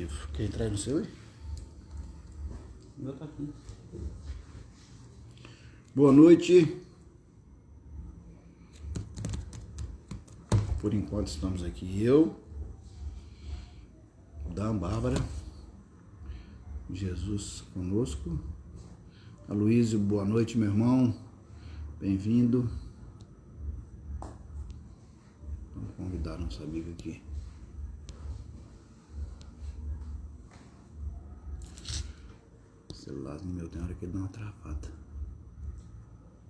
vivo. Quer entrar aí no seu aí? O meu tá aqui. Boa noite. Por enquanto estamos aqui eu, Dan, Bárbara, Jesus conosco. Aloysio, boa noite, meu irmão. Bem-vindo. Vamos convidar nossa amiga aqui. O celularzinho meu tem hora que ele dá uma travada.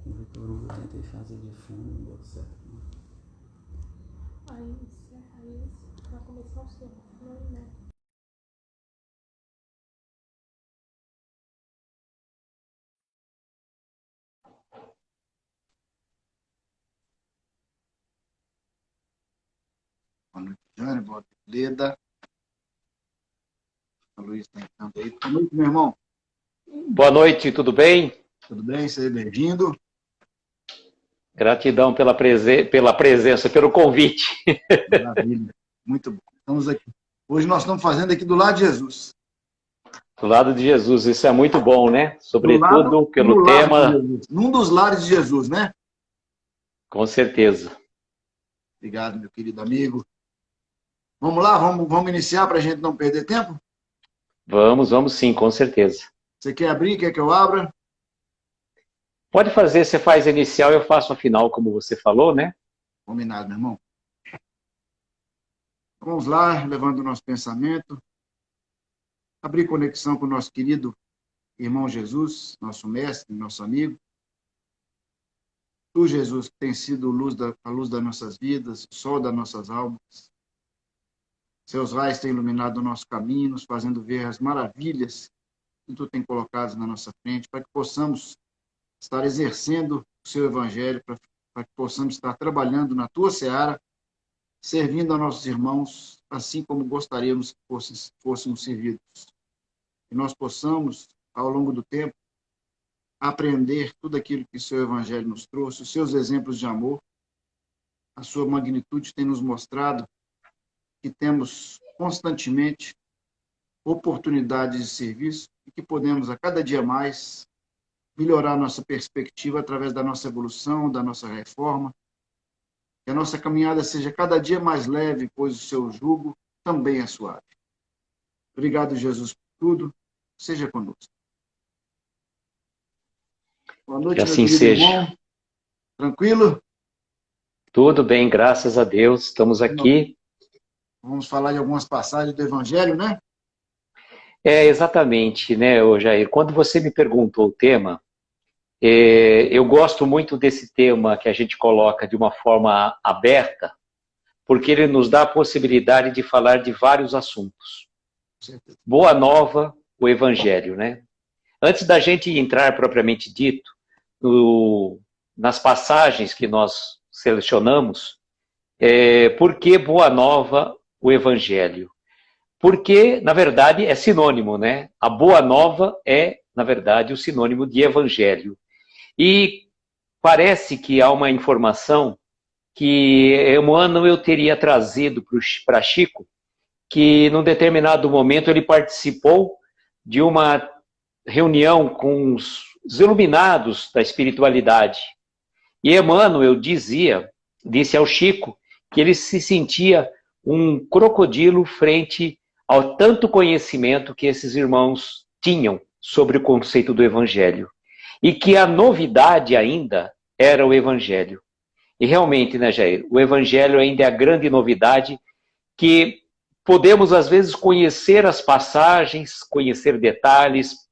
Eu tentei fazer de fundo, não deu certo. Aí vai começar o seu, não, né? Boa noite, Jane. Boa noite, Leda. A Luiz está entrando aí. Boa noite, meu irmão. Boa noite, tudo bem? Tudo bem? Seja bem-vindo. Gratidão pela presença, pelo convite. Maravilha. Muito bom. Estamos aqui. Hoje nós estamos fazendo aqui do lado de Jesus. Do lado de Jesus, isso é muito bom, né? Sobretudo lado, pelo tema. Num dos lares de Jesus, né? Com certeza. Obrigado, meu querido amigo. Vamos lá? Vamos iniciar para a gente não perder tempo? Vamos sim, com certeza. Você quer abrir? Quer que eu abra? Pode fazer, você faz a inicial, eu faço a final, como você falou, né? Combinado, meu irmão. Vamos lá, levando o nosso pensamento. Abrir conexão com o nosso querido irmão Jesus, nosso mestre, nosso amigo. Tu, Jesus, que tem sido a luz das nossas vidas, o sol das nossas almas. Seus raios têm iluminado o nosso caminho, nos fazendo ver as maravilhas que tu tem colocado na nossa frente, para que possamos estar exercendo o seu evangelho, para que possamos estar trabalhando na tua seara, servindo a nossos irmãos, assim como gostaríamos que fôssemos servidos. Que nós possamos, ao longo do tempo, aprender tudo aquilo que o seu evangelho nos trouxe, os seus exemplos de amor, a sua magnitude tem nos mostrado que temos constantemente oportunidades de serviço e que podemos, a cada dia mais, melhorar nossa perspectiva através da nossa evolução, da nossa reforma, que a nossa caminhada seja cada dia mais leve, pois o seu jugo também é suave. Obrigado, Jesus, por tudo. Seja conosco. Boa noite, Que meu assim querido seja. irmão. Tranquilo? Tudo bem, graças a Deus, estamos aqui. Vamos falar de algumas passagens do Evangelho, né? Exatamente, né, Jair? Quando você me perguntou o tema, eu gosto muito desse tema que a gente coloca de uma forma aberta, porque ele nos dá a possibilidade de falar de vários assuntos. Boa Nova, o Evangelho, né? Antes da gente entrar propriamente dito nas passagens que nós selecionamos, por que Boa Nova, o Evangelho? Porque, na verdade, é sinônimo, né? A Boa Nova é, na verdade, o sinônimo de Evangelho. E parece que há uma informação que um ano eu teria trazido para Chico, que num determinado momento ele participou de uma reunião com os iluminados da espiritualidade. E Emmanuel disse ao Chico que ele se sentia um crocodilo frente ao tanto conhecimento que esses irmãos tinham sobre o conceito do Evangelho. E que a novidade ainda era o Evangelho. E realmente, né, Jair, o Evangelho ainda é a grande novidade que podemos, às vezes, conhecer as passagens, conhecer detalhes,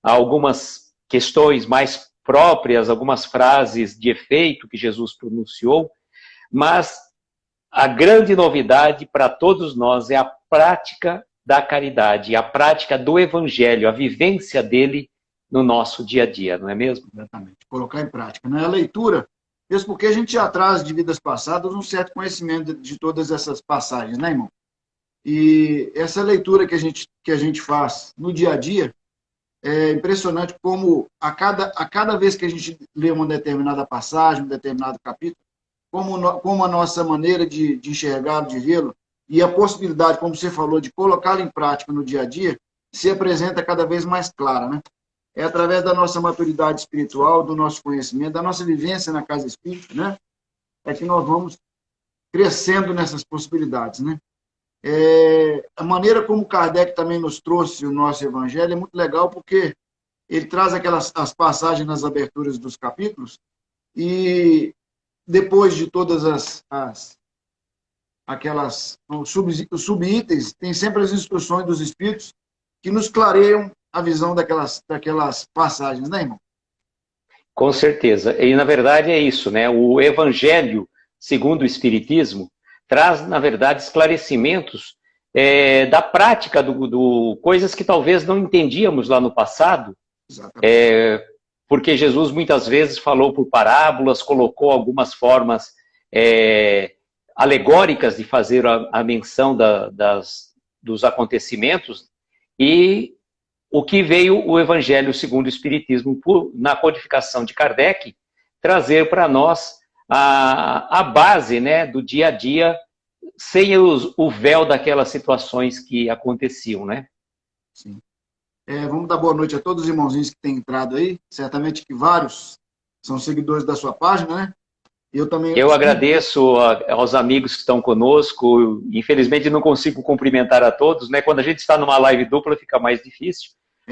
algumas questões mais próprias, algumas frases de efeito que Jesus pronunciou, mas a grande novidade para todos nós é a prática da caridade, a prática do Evangelho, a vivência dele no nosso dia a dia, não é mesmo? Exatamente, colocar em prática. Né? A leitura, mesmo porque a gente já traz de vidas passadas um certo conhecimento de todas essas passagens, né, irmão? E essa leitura que a gente faz no dia a dia, é impressionante como a cada vez que a gente lê uma determinada passagem, um determinado capítulo, como a nossa maneira de enxergá-lo, de vê-lo, e a possibilidade, como você falou, de colocá-la em prática no dia a dia, se apresenta cada vez mais clara, né? É através da nossa maturidade espiritual, do nosso conhecimento, da nossa vivência na casa espírita, né? É que nós vamos crescendo nessas possibilidades, né? A maneira como Kardec também nos trouxe o nosso evangelho é muito legal, porque ele traz as passagens nas aberturas dos capítulos, e depois de todas os subitens, tem sempre as instruções dos espíritos que nos clareiam a visão daquelas passagens, né, irmão? Com certeza. E, na verdade, é isso, né? O Evangelho, segundo o Espiritismo, traz, na verdade, esclarecimentos da prática coisas que talvez não entendíamos lá no passado, porque Jesus muitas vezes falou por parábolas, colocou algumas formas alegóricas de fazer a menção dos acontecimentos, e o que veio o Evangelho segundo o Espiritismo, na codificação de Kardec, trazer para nós a base, né, do dia a dia, sem o véu daquelas situações que aconteciam, né? Sim. Vamos dar boa noite a todos os irmãozinhos que têm entrado aí. Certamente que vários são seguidores da sua página, né? Eu agradeço aos amigos que estão conosco. Infelizmente não consigo cumprimentar a todos, né? Quando a gente está numa live dupla fica mais difícil.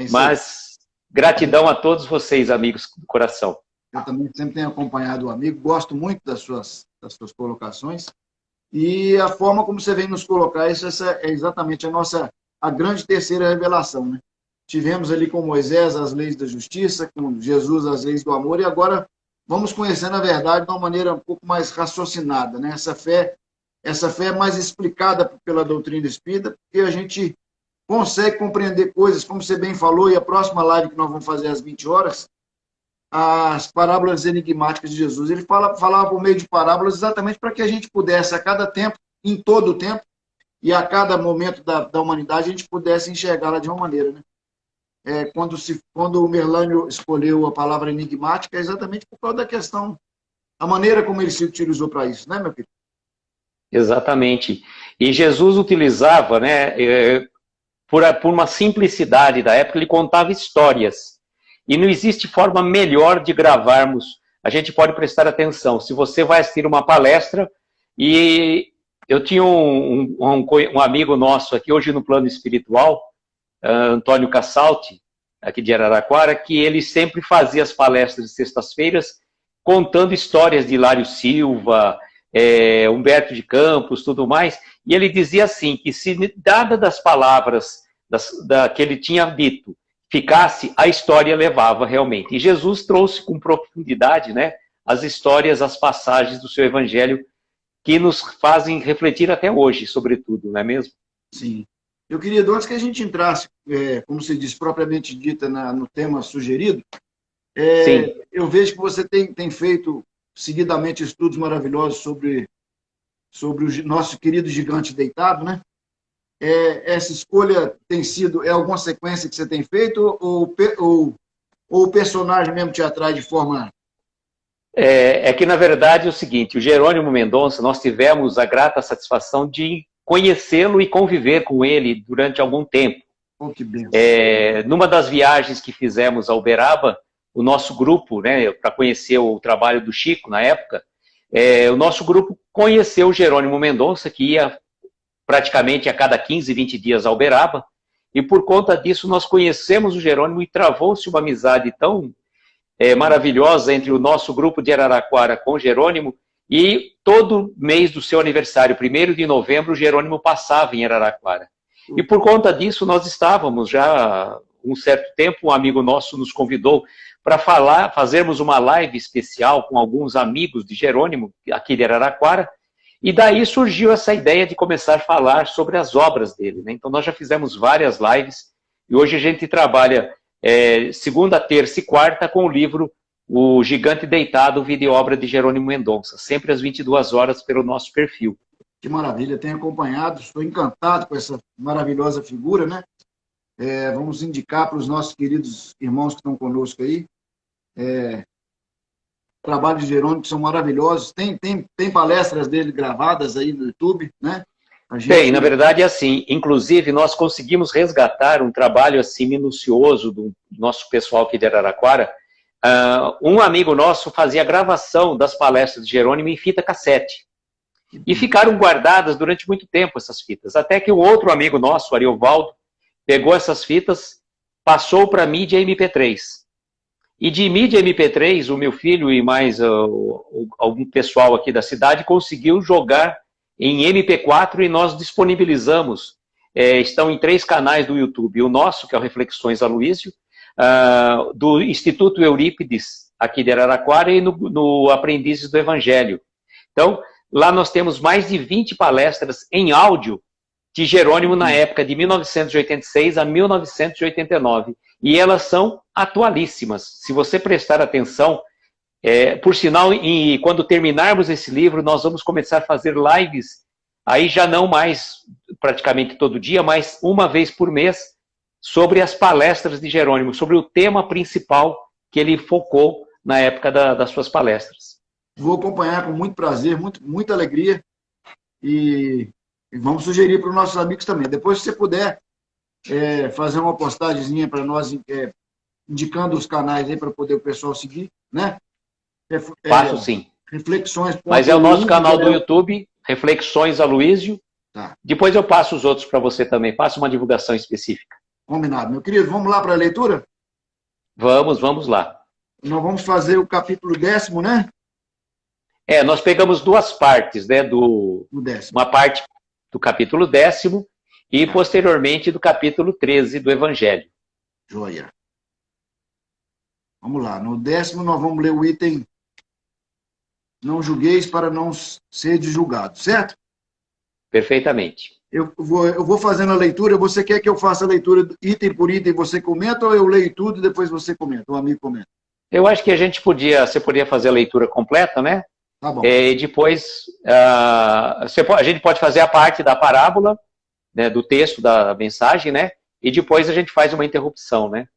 Mas gratidão a todos vocês, amigos do coração. Eu também sempre tenho acompanhado o amigo, gosto muito das suas colocações. E a forma como você vem nos colocar, essa é exatamente a grande terceira revelação, né? Tivemos ali com Moisés as leis da justiça, com Jesus as leis do amor, e agora vamos conhecendo a verdade de uma maneira um pouco mais raciocinada, né? Essa fé é mais explicada pela doutrina espírita, porque a gente consegue compreender coisas, como você bem falou, e a próxima live que nós vamos fazer às 20 horas, as parábolas enigmáticas de Jesus. Ele falava por meio de parábolas exatamente para que a gente pudesse, a cada tempo, em todo o tempo, e a cada momento da humanidade, a gente pudesse enxergá-la de uma maneira, né? Quando o Merlânio escolheu a palavra enigmática, é exatamente por causa da questão, a maneira como ele se utilizou para isso, né, meu querido? Exatamente. E Jesus utilizava, né, por uma simplicidade da época, ele contava histórias. E não existe forma melhor de gravarmos. A gente pode prestar atenção. Se você vai assistir uma palestra, e eu tinha um amigo nosso aqui, hoje no plano espiritual, Antônio Cassalti, aqui de Araraquara, que ele sempre fazia as palestras de sextas-feiras contando histórias de Hilário Silva, Humberto de Campos, tudo mais, e ele dizia assim, que se dada das palavras que ele tinha dito, ficasse, a história levava realmente. E Jesus trouxe com profundidade, né, as histórias, as passagens do seu evangelho, que nos fazem refletir até hoje, sobretudo, não é mesmo? Sim. Eu queria, antes que a gente entrasse, como se diz, propriamente dita no tema sugerido, eu vejo que você tem feito seguidamente estudos maravilhosos sobre o nosso querido gigante deitado, né? Essa escolha tem sido, alguma sequência que você tem feito, ou o personagem mesmo te atrai de forma... Que, na verdade, é o seguinte, o Jerônimo Mendonça, nós tivemos a grata satisfação de conhecê-lo e conviver com ele durante algum tempo. Oh, que bênção. Numa das viagens que fizemos a Uberaba, o nosso grupo, né, para conhecer o trabalho do Chico na época, o nosso grupo conheceu o Jerônimo Mendonça, que ia praticamente a cada 15, 20 dias a Uberaba, e por conta disso nós conhecemos o Jerônimo e travou-se uma amizade tão maravilhosa entre o nosso grupo de Araraquara com o Jerônimo, e todo mês do seu aniversário, 1º de novembro, o Jerônimo passava em Araraquara. E por conta disso nós estávamos já um certo tempo, um amigo nosso nos convidou para fazermos uma live especial com alguns amigos de Jerônimo, aqui de Araraquara, e daí surgiu essa ideia de começar a falar sobre as obras dele, né? Então nós já fizemos várias lives, e hoje a gente trabalha segunda, terça e quarta com o livro O Gigante Deitado, vida e obra de Jerônimo Mendonça, sempre às 22 horas pelo nosso perfil. Que maravilha, tenho acompanhado, estou encantado com essa maravilhosa figura, né? Vamos indicar para os nossos queridos irmãos que estão conosco aí, trabalhos de Jerônimo que são maravilhosos, tem palestras dele gravadas aí no YouTube, né? A gente... Tem, na verdade é assim, inclusive nós conseguimos resgatar um trabalho assim minucioso do nosso pessoal aqui de Araraquara. Um amigo nosso fazia gravação das palestras de Jerônimo em fita cassete. E ficaram guardadas durante muito tempo essas fitas, até que um outro amigo nosso, o Ariovaldo, pegou essas fitas, passou para mídia MP3. E de mídia MP3, o meu filho e mais algum pessoal aqui da cidade conseguiu jogar em MP4 e nós disponibilizamos. Estão em 3 canais do YouTube. O nosso, que é o Reflexões Aloísio, do Instituto Eurípides, aqui de Araraquara, e no Aprendizes do Evangelho. Então, lá nós temos mais de 20 palestras em áudio de Jerônimo na época de 1986 a 1989. E elas são atualíssimas. Se você prestar atenção, por sinal, quando terminarmos esse livro, nós vamos começar a fazer lives, aí já não mais praticamente todo dia, mas uma vez por mês, sobre as palestras de Jerônimo, sobre o tema principal que ele focou na época das suas palestras. Vou acompanhar com muito prazer, muita alegria, e vamos sugerir para os nossos amigos também. Depois, se você puder fazer uma postagemzinha para nós, indicando os canais aí para poder o pessoal seguir, né? Faço sim. Reflexões. Mas é o nosso canal do YouTube, Reflexões Aloísio. Tá. Depois eu passo os outros para você também. Faço uma divulgação específica. Combinado. Meu querido, vamos lá para a leitura? Vamos lá. Nós vamos fazer o capítulo 10º, né? Nós pegamos 2 partes, né? Uma parte do capítulo 10º e posteriormente do capítulo 13 do Evangelho. Joia. Vamos lá. No 10º nós vamos ler o item: não julgueis para não ser julgado, certo? Perfeitamente. Eu vou fazendo a leitura. Você quer que eu faça a leitura item por item e você comenta, ou eu leio tudo e depois você comenta, o amigo comenta? Eu acho que você podia fazer a leitura completa, né? Tá bom. E depois a gente pode fazer a parte da parábola, né, do texto da mensagem, né? E depois a gente faz uma interrupção, né?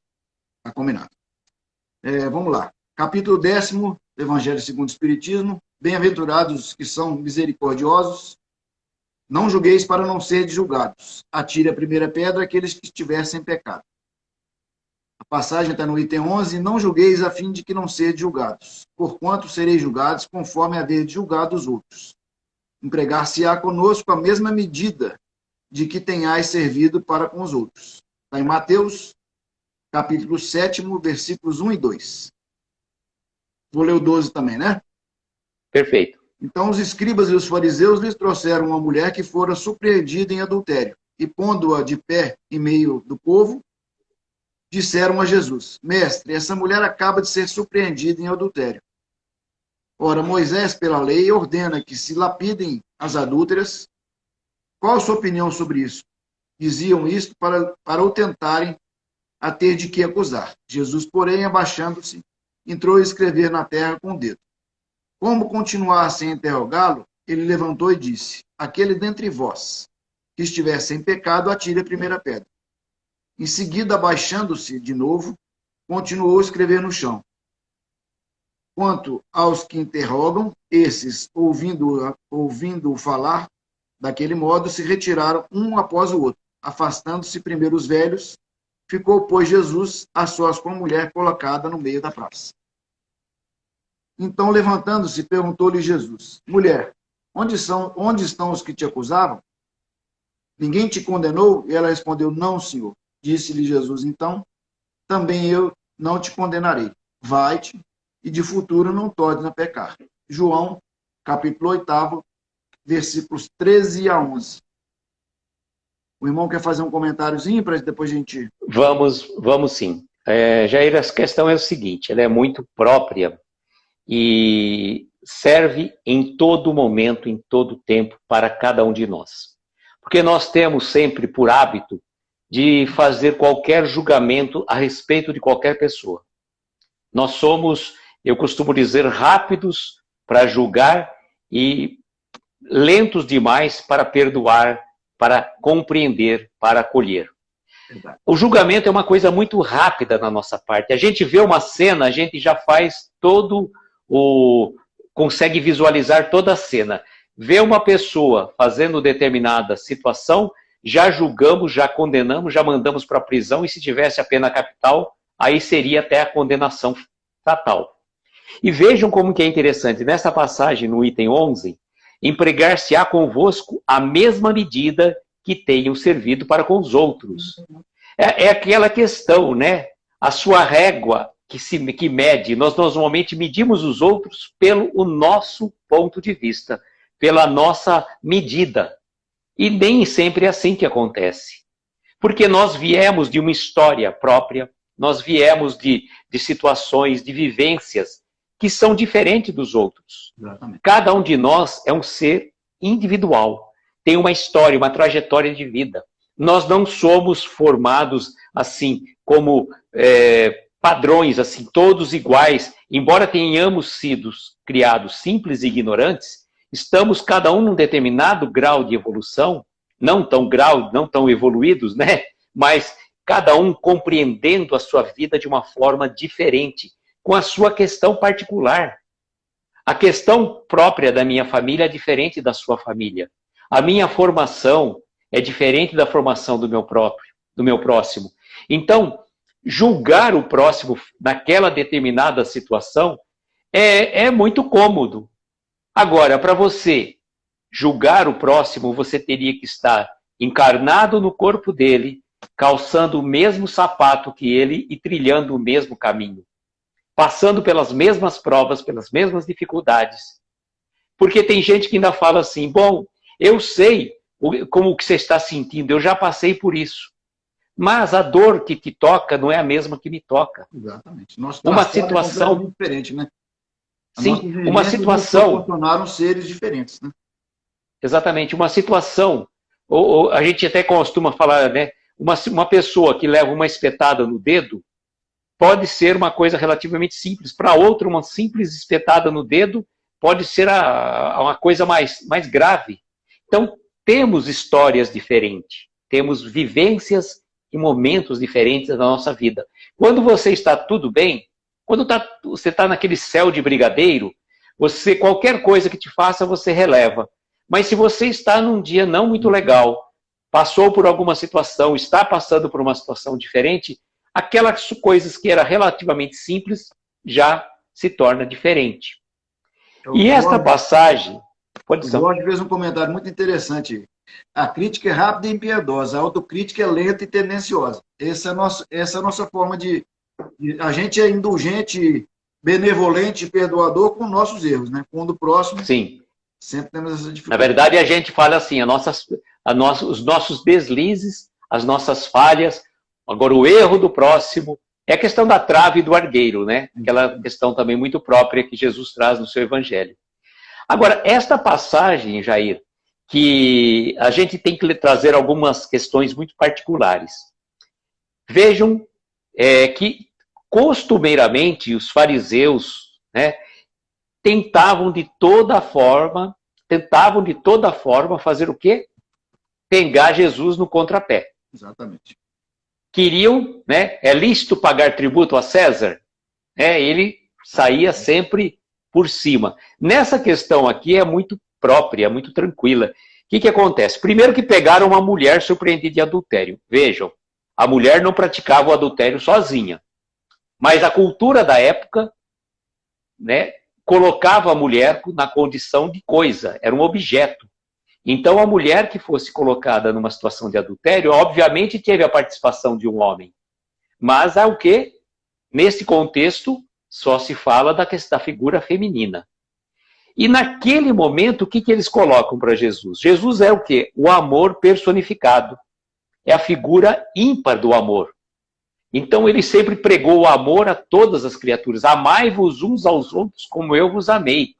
Tá combinado. Vamos lá. Capítulo 10º, Evangelho segundo o Espiritismo. Bem-aventurados que são misericordiosos, não julgueis para não ser julgados. Atire a primeira pedra aqueles que estiverem sem pecado. A passagem está no item 11. Não julgueis a fim de que não sejam julgados, porquanto sereis julgados conforme haver julgado os outros. Empregar-se-á conosco a mesma medida de que tenhais servido para com os outros. Está em Mateus, capítulo 7º, versículos 1 e 2. Vou ler o 12 também, né? Perfeito. Então os escribas e os fariseus lhes trouxeram uma mulher que fora surpreendida em adultério, e pondo-a de pé em meio do povo, disseram a Jesus: Mestre, essa mulher acaba de ser surpreendida em adultério. Ora, Moisés, pela lei, ordena que se lapidem as adúlteras. Qual a sua opinião sobre isso? Diziam isto para o tentarem a ter de que acusar. Jesus, porém, abaixando-se, entrou a escrever na terra com o dedo. Como continuassem a interrogá-lo, ele levantou e disse: aquele dentre vós que estiver sem pecado, atire a primeira pedra. Em seguida, abaixando-se de novo, continuou a escrever no chão. Quanto aos que interrogam, esses, ouvindo-o falar daquele modo, se retiraram um após o outro, afastando-se primeiro os velhos. Ficou, pois, Jesus a sós com a mulher colocada no meio da praça. Então, levantando-se, perguntou-lhe Jesus: Mulher, onde estão os que te acusavam? Ninguém te condenou? E ela respondeu: Não, Senhor. Disse-lhe Jesus: Então, também eu não te condenarei. Vai-te, e de futuro não tornes a pecar. João, capítulo 8, versículos 13 a 11. O irmão quer fazer um comentáriozinho para depois a gente... Vamos sim. Jair, essa questão é o seguinte: ela é muito própria e serve em todo momento, em todo tempo, para cada um de nós. Porque nós temos sempre por hábito de fazer qualquer julgamento a respeito de qualquer pessoa. Nós somos, eu costumo dizer, rápidos para julgar e lentos demais para perdoar, para compreender, para acolher. Verdade. O julgamento é uma coisa muito rápida na nossa parte. A gente vê uma cena, a gente já faz consegue visualizar toda a cena. vê uma pessoa fazendo determinada situação, já julgamos, já condenamos, já mandamos para a prisão, e se tivesse a pena capital, aí seria até a condenação fatal. E vejam como que é interessante, nessa passagem, no item 11, empregar-se-á convosco a mesma medida que tenham servido para com os outros. É aquela questão, né? A sua régua que mede, nós normalmente medimos os outros pelo o nosso ponto de vista, pela nossa medida. E nem sempre é assim que acontece. Porque nós viemos de uma história própria, nós viemos de situações, de vivências que são diferentes dos outros. Exatamente. Cada um de nós é um ser individual, tem uma história, uma trajetória de vida. Nós não somos formados assim, como padrões, assim, todos iguais. Embora tenhamos sido criados simples e ignorantes, estamos cada um num determinado grau de evolução, não tão evoluídos, né? Mas cada um compreendendo a sua vida de uma forma diferente, com a sua questão particular. A questão própria da minha família é diferente da sua família. A minha formação é diferente da formação do meu próximo. Então, julgar o próximo naquela determinada situação é muito cômodo. Agora, para você julgar o próximo, você teria que estar encarnado no corpo dele, calçando o mesmo sapato que ele e trilhando o mesmo caminho, passando pelas mesmas provas, pelas mesmas dificuldades. Porque tem gente que ainda fala assim, bom, eu sei como que você está sentindo, eu já passei por isso. Mas a dor que te toca não é a mesma que me toca. Exatamente. Nosso uma situação é diferente, né? Sim, uma situação proporcionaram seres diferentes, né? Exatamente, uma situação, ou a gente até costuma falar, né? Uma pessoa que leva uma espetada no dedo pode ser uma coisa relativamente simples. Para outra, uma simples espetada no dedo pode ser uma coisa mais grave. Então, temos histórias diferentes, temos vivências e momentos diferentes da nossa vida. Quando você está tudo bem, quando você está naquele céu de brigadeiro, qualquer coisa que te faça, você releva. Mas se você está num dia não muito legal, passou por alguma situação, está passando por uma situação diferente, aquelas coisas que eram relativamente simples já se torna diferente. E esta passagem... O Jorge fez um comentário muito interessante. A crítica é rápida e impiedosa, a autocrítica é lenta e tendenciosa. Essa é a nossa forma de... A gente é indulgente, benevolente, perdoador com nossos erros, né? Com o do próximo. Sim. Sempre temos essa dificuldade. Na verdade, a gente fala assim, os nossos deslizes, as nossas falhas, agora o erro do próximo, é a questão da trave e do argueiro, né? Aquela questão também muito própria que Jesus traz no seu evangelho. Agora, esta passagem, Jair, que a gente tem que trazer algumas questões muito particulares. Vejam que, costumeiramente, os fariseus, né, tentavam de toda forma fazer o quê? Pegar Jesus no contrapé. Exatamente. Queriam, né, é lícito pagar tributo a César? Ele saía sempre por cima. Nessa questão aqui é muito própria, muito tranquila. O que acontece? Primeiro que pegaram uma mulher surpreendida de adultério. Vejam, a mulher não praticava o adultério sozinha. Mas a cultura da época, né, colocava a mulher na condição de coisa, era um objeto. Então a mulher que fosse colocada numa situação de adultério, obviamente teve a participação de um homem. Mas o quê? Nesse contexto, só se fala da figura feminina. E naquele momento, o que eles colocam para Jesus? Jesus é o quê? O amor personificado. É a figura ímpar do amor. Então ele sempre pregou o amor a todas as criaturas. Amai-vos uns aos outros como eu vos amei.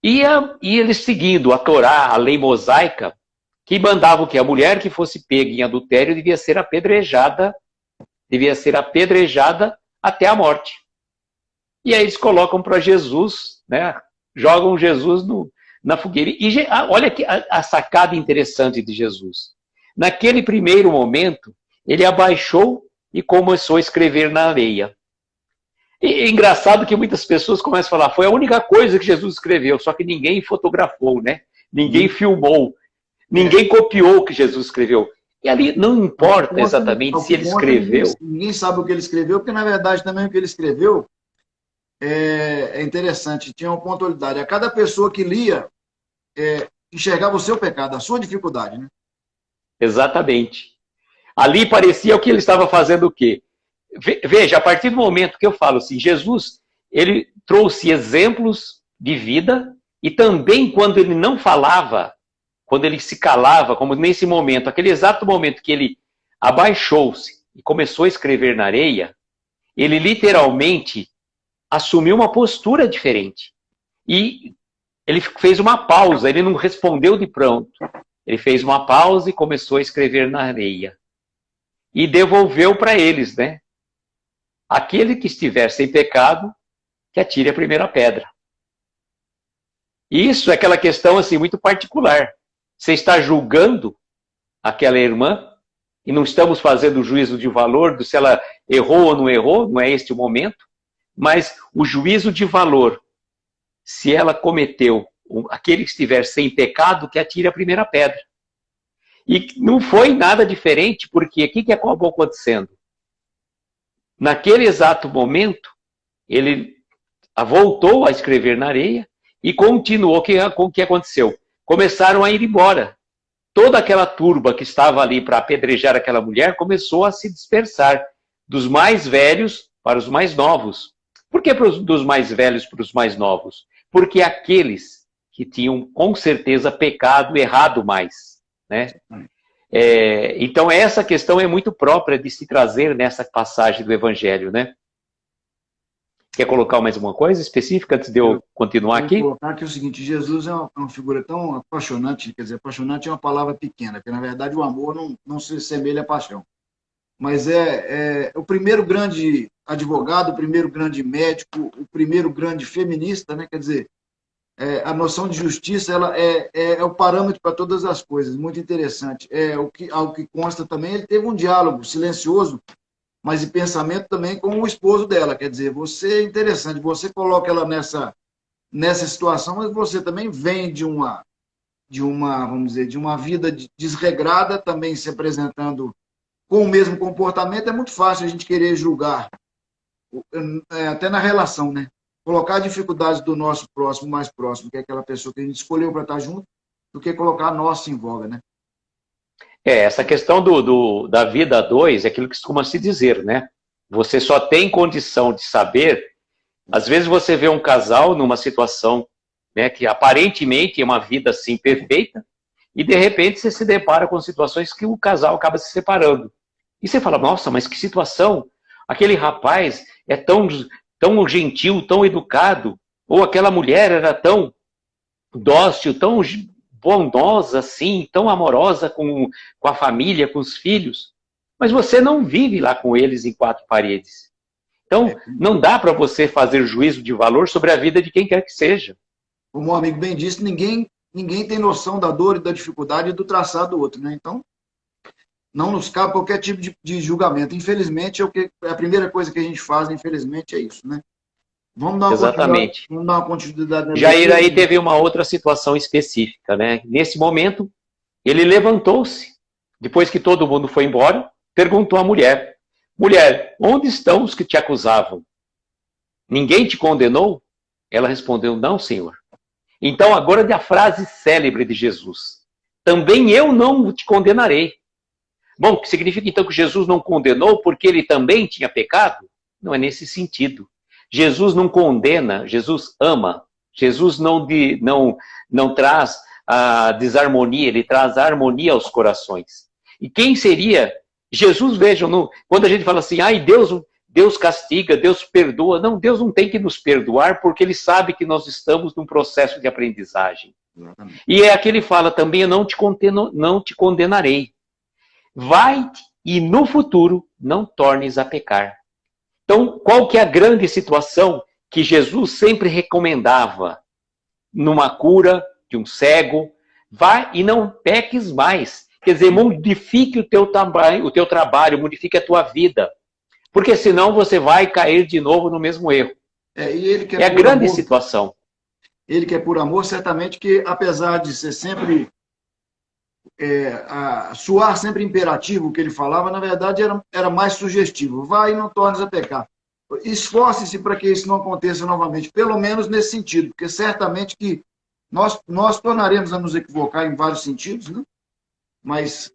E eles seguindo a Torá, a lei mosaica, que mandava que a mulher que fosse pega em adultério devia ser apedrejada até a morte. E aí eles colocam para Jesus, né? Jogam Jesus na fogueira. E olha que a sacada interessante de Jesus. Naquele primeiro momento, ele abaixou e começou a escrever na areia. E é engraçado que muitas pessoas começam a falar, foi a única coisa que Jesus escreveu, só que ninguém fotografou, né? ninguém filmou, ninguém copiou o que Jesus escreveu. E ali não importa exatamente se ele escreveu. Ninguém sabe o que ele escreveu, porque na verdade também o que ele escreveu é interessante, tinha uma pontualidade. A cada pessoa que lia, enxergava o seu pecado, a sua dificuldade, né? Exatamente. Ali parecia que ele estava fazendo o quê? Veja, a partir do momento que eu falo assim, Jesus, ele trouxe exemplos de vida e também quando ele não falava, quando ele se calava, como nesse momento, aquele exato momento que ele abaixou-se e começou a escrever na areia, ele literalmente assumiu uma postura diferente. E ele fez uma pausa, ele não respondeu de pronto. Ele fez uma pausa e começou a escrever na areia. E devolveu para eles, né? Aquele que estiver sem pecado, que atire a primeira pedra. Isso é aquela questão assim muito particular. Você está julgando aquela irmã e não estamos fazendo juízo de valor de se ela errou ou não é este o momento, mas o juízo de valor, se ela cometeu, aquele que estiver sem pecado, que atire a primeira pedra. E não foi nada diferente, porque o que acabou acontecendo? Naquele exato momento, ele voltou a escrever na areia e continuou com o que aconteceu. Começaram a ir embora. Toda aquela turba que estava ali para apedrejar aquela mulher começou a se dispersar, dos mais velhos para os mais novos. Por que dos mais velhos para os mais novos? Porque aqueles que tinham com certeza pecado, errado mais, né? Então essa questão é muito própria de se trazer nessa passagem do Evangelho, né? Quer colocar mais uma coisa específica antes de eu continuar aqui? Vou colocar aqui o seguinte, Jesus é uma figura tão apaixonante, quer dizer, apaixonante é uma palavra pequena, porque na verdade o amor não se assemelha à paixão. Mas é o primeiro grande advogado, o primeiro grande médico, o primeiro grande feminista, né? Quer dizer, a noção de justiça ela é o parâmetro para todas as coisas, muito interessante. Algo que consta também, ele teve um diálogo silencioso, mas de pensamento também com o esposo dela. Quer dizer, você é interessante, você coloca ela nessa situação, mas você também vem de uma, vamos dizer, de uma vida desregrada, também se apresentando com o mesmo comportamento. É muito fácil a gente querer julgar, até na relação, né? Colocar dificuldades do nosso próximo mais próximo, que é aquela pessoa que a gente escolheu para estar junto, do que colocar a nossa em voga, né? Essa questão da vida a dois é aquilo que costuma se dizer, né? Você só tem condição de saber. Às vezes você vê um casal numa situação, né, que aparentemente é uma vida assim perfeita, e de repente você se depara com situações que o casal acaba se separando. E você fala, nossa, mas que situação! Aquele rapaz é tão gentil, tão educado, ou aquela mulher era tão dócil, tão bondosa assim, tão amorosa com a família, com os filhos, mas você não vive lá com eles em quatro paredes. Então, não dá para você fazer juízo de valor sobre a vida de quem quer que seja. Como o amigo bem disse, ninguém tem noção da dor e da dificuldade e do traçado do outro, né? Então, não nos cabe qualquer tipo de julgamento. Infelizmente, a primeira coisa que a gente faz, infelizmente, é isso, né? Vamos dar uma continuidade. Jair aí teve uma outra situação específica, né? Nesse momento, ele levantou-se, depois que todo mundo foi embora, perguntou à mulher, mulher, onde estão os que te acusavam? Ninguém te condenou? Ela respondeu, não, Senhor. Então agora a frase célebre de Jesus, também eu não te condenarei. Bom, que significa então que Jesus não condenou porque ele também tinha pecado? Não é nesse sentido. Jesus não condena, Jesus ama. Jesus não traz a desarmonia, ele traz a harmonia aos corações. E quem seria? Jesus, vejam, quando a gente fala assim, ai, Deus castiga, Deus perdoa. Não, Deus não tem que nos perdoar porque ele sabe que nós estamos num processo de aprendizagem. Exatamente. E é aqui ele fala também, eu não te condenarei. Vai-te e no futuro não tornes a pecar. Então, qual que é a grande situação que Jesus sempre recomendava? Numa cura de um cego, vai e não peques mais. Quer dizer, modifique o teu trabalho, modifique a tua vida. Porque senão você vai cair de novo no mesmo erro. E ele é a grande situação. ele que é por amor, certamente que, apesar de ser sempre, soar sempre imperativo o que ele falava, na verdade era mais sugestivo. Vai e não tornes a pecar. Esforce-se para que isso não aconteça novamente, pelo menos nesse sentido, porque certamente que nós tornaremos a nos equivocar em vários sentidos, né? Mas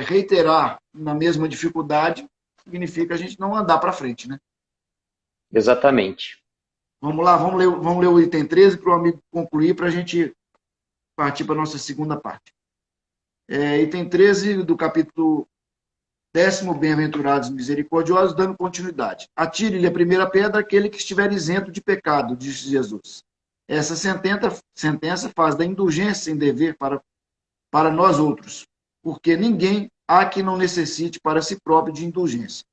reiterar na mesma dificuldade significa a gente não andar para frente, né? Exatamente. Vamos lá, vamos ler o item 13 para o amigo concluir, para a gente partir para a nossa segunda parte. Item 13 do capítulo 10º, Bem-aventurados misericordiosos, dando continuidade. Atire-lhe a primeira pedra aquele que estiver isento de pecado, disse Jesus. Essa sentença faz da indulgência em dever para nós outros, porque ninguém há que não necessite para si próprio de indulgência.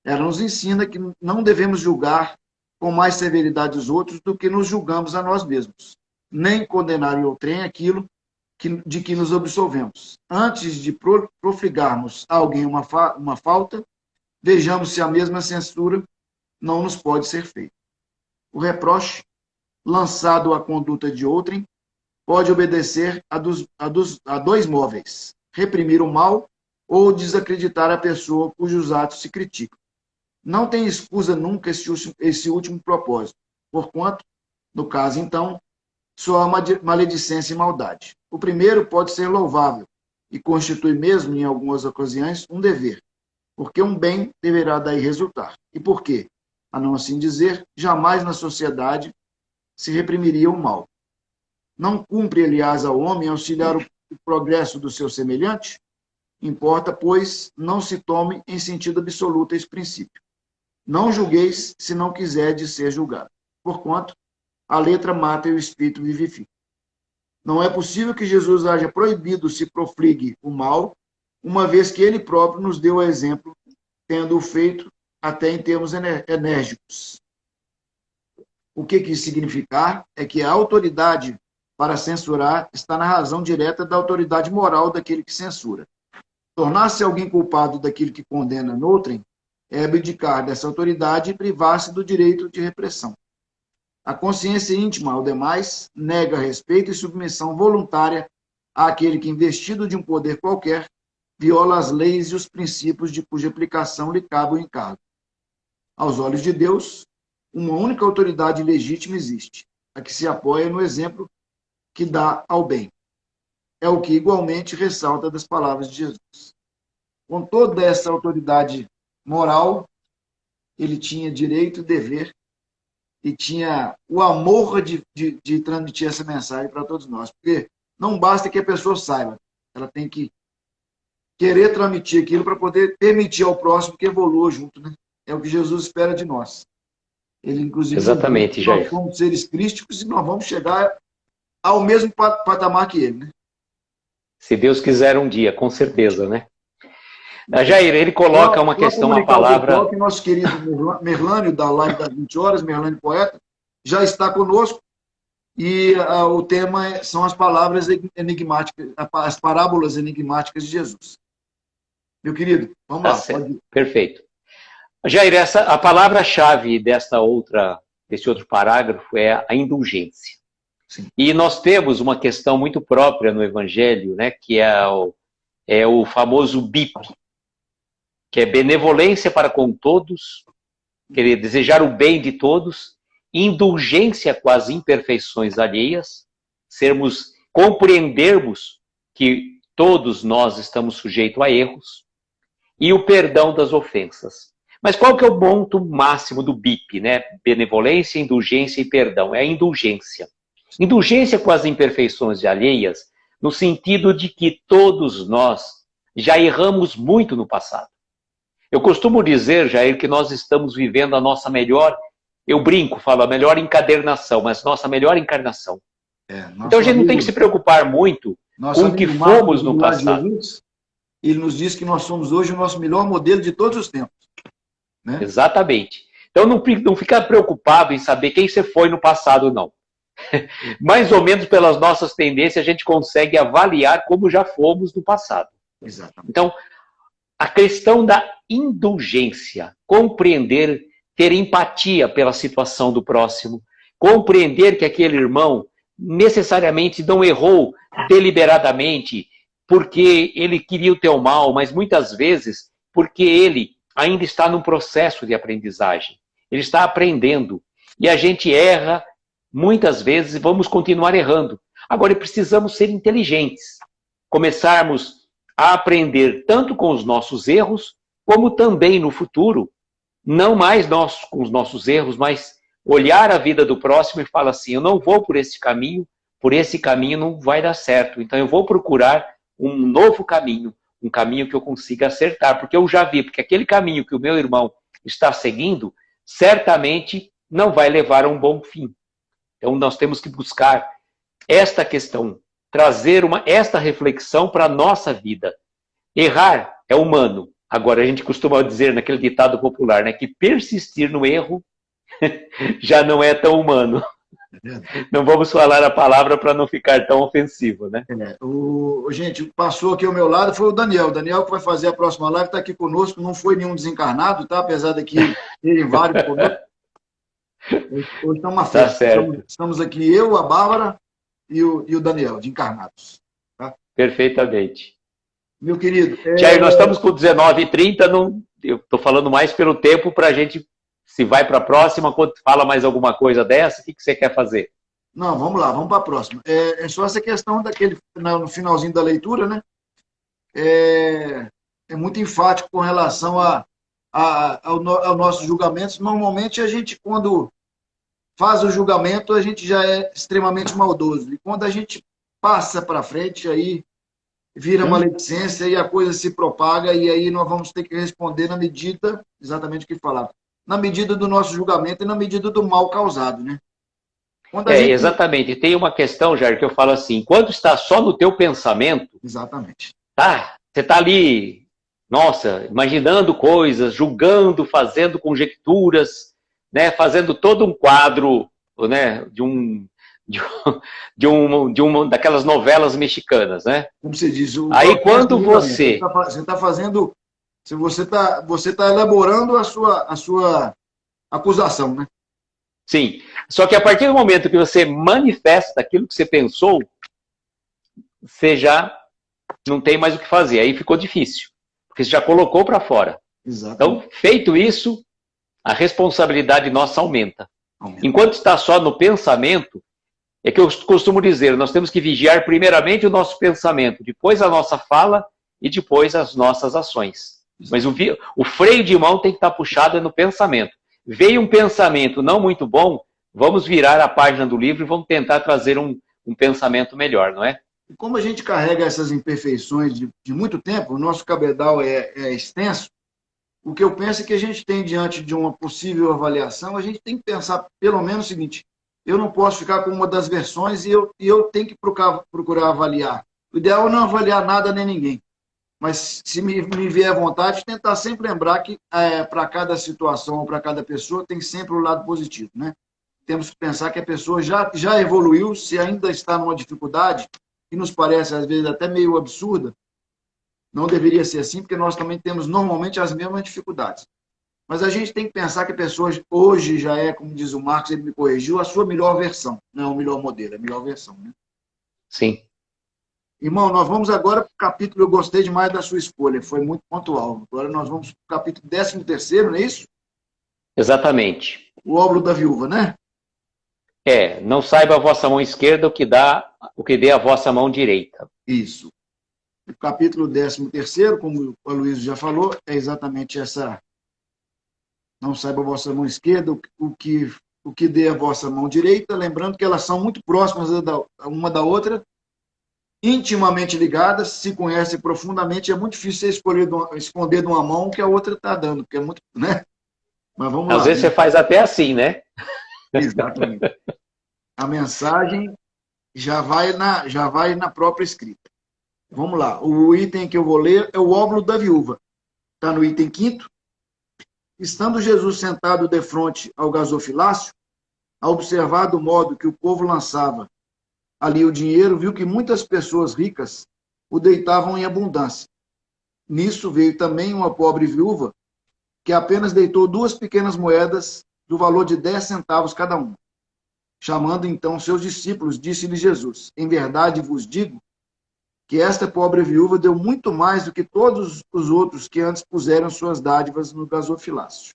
Ela nos ensina que não devemos julgar com mais severidade os outros do que nos julgamos a nós mesmos, nem condenar em outrem aquilo de que nos absolvemos. Antes de profligarmos a alguém uma falta, vejamos se a mesma censura não nos pode ser feita. O reproche, lançado à conduta de outrem, pode obedecer a dois móveis: reprimir o mal ou desacreditar a pessoa cujos atos se criticam. Não tem escusa nunca esse último propósito, porquanto, no caso, então, só há maledicência e maldade. O primeiro pode ser louvável e constitui mesmo, em algumas ocasiões, um dever, porque um bem deverá daí resultar. E por quê? A não assim dizer, jamais na sociedade se reprimiria o mal. Não cumpre, aliás, ao homem auxiliar o progresso do seu semelhante? Importa, pois, não se tome em sentido absoluto esse princípio. Não julgueis se não quiserdes ser julgado. Porquanto, a letra mata e o espírito vivifica. Não é possível que Jesus haja proibido se profligue o mal, uma vez que ele próprio nos deu o exemplo, tendo-o feito até em termos enérgicos. O que isso significar é que a autoridade para censurar está na razão direta da autoridade moral daquele que censura. Tornar-se alguém culpado daquilo que condena noutrem é abdicar dessa autoridade e privar-se do direito de repressão. A consciência íntima, ao demais, nega respeito e submissão voluntária àquele que, investido de um poder qualquer, viola as leis e os princípios de cuja aplicação lhe cabe o encargo. Aos olhos de Deus, uma única autoridade legítima existe, a que se apoia no exemplo que dá ao bem. É o que igualmente ressalta das palavras de Jesus. Com toda essa autoridade moral, ele tinha direito e dever e tinha o amor de transmitir essa mensagem para todos nós. Porque não basta que a pessoa saiba, ela tem que querer transmitir aquilo para poder permitir ao próximo que evolua junto, né? É o que Jesus espera de nós. Ele, inclusive, exatamente, Jair. Nós somos seres crísticos e nós vamos chegar ao mesmo patamar que ele, né? Se Deus quiser um dia, com certeza, né? Jair, ele coloca uma questão, uma palavra... Que nosso querido Merlânio, da live das 20 horas, Merlânio Poeta, já está conosco e o tema são as palavras enigmáticas, as parábolas enigmáticas de Jesus. Meu querido, vamos lá. Pode... Perfeito. Jair, a palavra-chave desse outro parágrafo é a indulgência. Sim. E nós temos uma questão muito própria no Evangelho, né, que é o famoso BIP, que é benevolência para com todos, querer desejar o bem de todos, indulgência com as imperfeições alheias, compreendermos que todos nós estamos sujeitos a erros, e o perdão das ofensas. Mas qual que é o ponto máximo do BIP, né? Benevolência, indulgência e perdão. É a indulgência. Indulgência com as imperfeições alheias, no sentido de que todos nós já erramos muito no passado. Eu costumo dizer, Jair, que nós estamos vivendo a nossa melhor, eu brinco, falo a melhor encadernação, mas nossa melhor encarnação. Então a gente não tem que se preocupar muito com o que fomos no passado. Jesus, ele nos diz que nós somos hoje o nosso melhor modelo de todos os tempos. Né? Exatamente. Então não fica preocupado em saber quem você foi no passado, não. Mais ou menos pelas nossas tendências a gente consegue avaliar como já fomos no passado. Exatamente. Então, a questão da indulgência, compreender, ter empatia pela situação do próximo, compreender que aquele irmão necessariamente não errou deliberadamente porque ele queria o teu mal, mas muitas vezes porque ele ainda está num processo de aprendizagem. Ele está aprendendo. E a gente erra muitas vezes e vamos continuar errando. Agora, precisamos ser inteligentes. Começarmos a aprender tanto com os nossos erros, como também no futuro, não mais nós com os nossos erros, mas olhar a vida do próximo e falar assim, eu não vou por esse caminho não vai dar certo. Então eu vou procurar um novo caminho, um caminho que eu consiga acertar, porque eu já vi, porque aquele caminho que o meu irmão está seguindo, certamente não vai levar a um bom fim. Então nós temos que buscar esta questão, trazer esta reflexão para a nossa vida. Errar é humano. Agora, a gente costuma dizer naquele ditado popular, né, que persistir no erro já não é tão humano. Não vamos falar a palavra para não ficar tão ofensivo, né? Gente, passou aqui ao meu lado foi o Daniel. O Daniel que vai fazer a próxima live está aqui conosco, não foi nenhum desencarnado, tá? Apesar daqui terem vários conosco. Hoje está uma festa. Tá certo. Estamos aqui, eu, a Bárbara e o Daniel, de encarnados. Tá? Perfeitamente. Meu querido... Jair, nós estamos com 19h30, eu estou falando mais pelo tempo para a gente, se vai para a próxima, quando fala mais alguma coisa dessa, o que você quer fazer? Não, vamos lá, vamos para a próxima. É só essa questão daquele, no finalzinho da leitura, né? É muito enfático com relação ao nossos julgamentos. Normalmente, a gente, quando faz o julgamento, a gente já é extremamente maldoso. E quando a gente passa para frente, aí vira maledicência e a coisa se propaga, e aí nós vamos ter que responder na medida, exatamente o que falava, na medida do nosso julgamento e na medida do mal causado, né? Exatamente. Tem uma questão, Jair, que eu falo assim, enquanto está só no teu pensamento, exatamente. Tá, você está ali, nossa, imaginando coisas, julgando, fazendo conjecturas, né, fazendo todo um quadro, né, de uma daquelas novelas mexicanas, né? Como você diz, aí quando você está fazendo, se você tá elaborando a sua acusação, né? Sim. Só que a partir do momento que você manifesta aquilo que você pensou, você já não tem mais o que fazer. Aí ficou difícil, porque você já colocou para fora. Exatamente. Então, feito isso, a responsabilidade nossa aumenta. Enquanto está só no pensamento, é que eu costumo dizer, nós temos que vigiar primeiramente o nosso pensamento, depois a nossa fala e depois as nossas ações. Mas o freio de mão tem que estar puxado no pensamento. Veio um pensamento não muito bom, vamos virar a página do livro e vamos tentar trazer um pensamento melhor, não é? E como a gente carrega essas imperfeições de muito tempo, o nosso cabedal é extenso, o que eu penso é que a gente tem diante de uma possível avaliação, a gente tem que pensar pelo menos o seguinte, eu não posso ficar com uma das versões e eu tenho que procurar avaliar. O ideal é não avaliar nada nem ninguém. Mas se me vier à vontade, tentar sempre lembrar que para cada situação ou para cada pessoa tem sempre o lado positivo, né? Temos que pensar que a pessoa já evoluiu, se ainda está numa dificuldade, que nos parece às vezes até meio absurda, não deveria ser assim, porque nós também temos normalmente as mesmas dificuldades. Mas a gente tem que pensar que a pessoa hoje já é, como diz o Marcos, ele me corrigiu, a sua melhor versão. Não é o melhor modelo, é a melhor versão, né? Sim. Irmão, nós vamos agora para o capítulo, eu gostei demais da sua escolha, foi muito pontual. Agora nós vamos para o capítulo 13º, não é isso? Exatamente. O óbolo da viúva, né? Não saiba a vossa mão esquerda o que dê a vossa mão direita. Isso. O capítulo 13º, como o Luiz já falou, é exatamente essa. Não saiba a vossa mão esquerda o que dê a vossa mão direita, lembrando que elas são muito próximas uma da outra, intimamente ligadas, se conhecem profundamente, é muito difícil você esconder de uma mão o que a outra está dando, porque é muito, né? Mas vamos lá. Às vezes você faz até assim, né? Exatamente. A mensagem já vai na própria escrita. Vamos lá. O item que eu vou ler é o óbolo da viúva. Está no item 5º. Estando Jesus sentado defronte ao gasofilácio, a observar do modo que o povo lançava ali o dinheiro, viu que muitas pessoas ricas o deitavam em abundância. Nisso veio também uma pobre viúva, que apenas deitou 2 pequenas moedas do valor de 10 centavos cada uma. Chamando então seus discípulos, disse-lhe Jesus: em verdade vos digo que esta pobre viúva deu muito mais do que todos os outros que antes puseram suas dádivas no gasofilácio.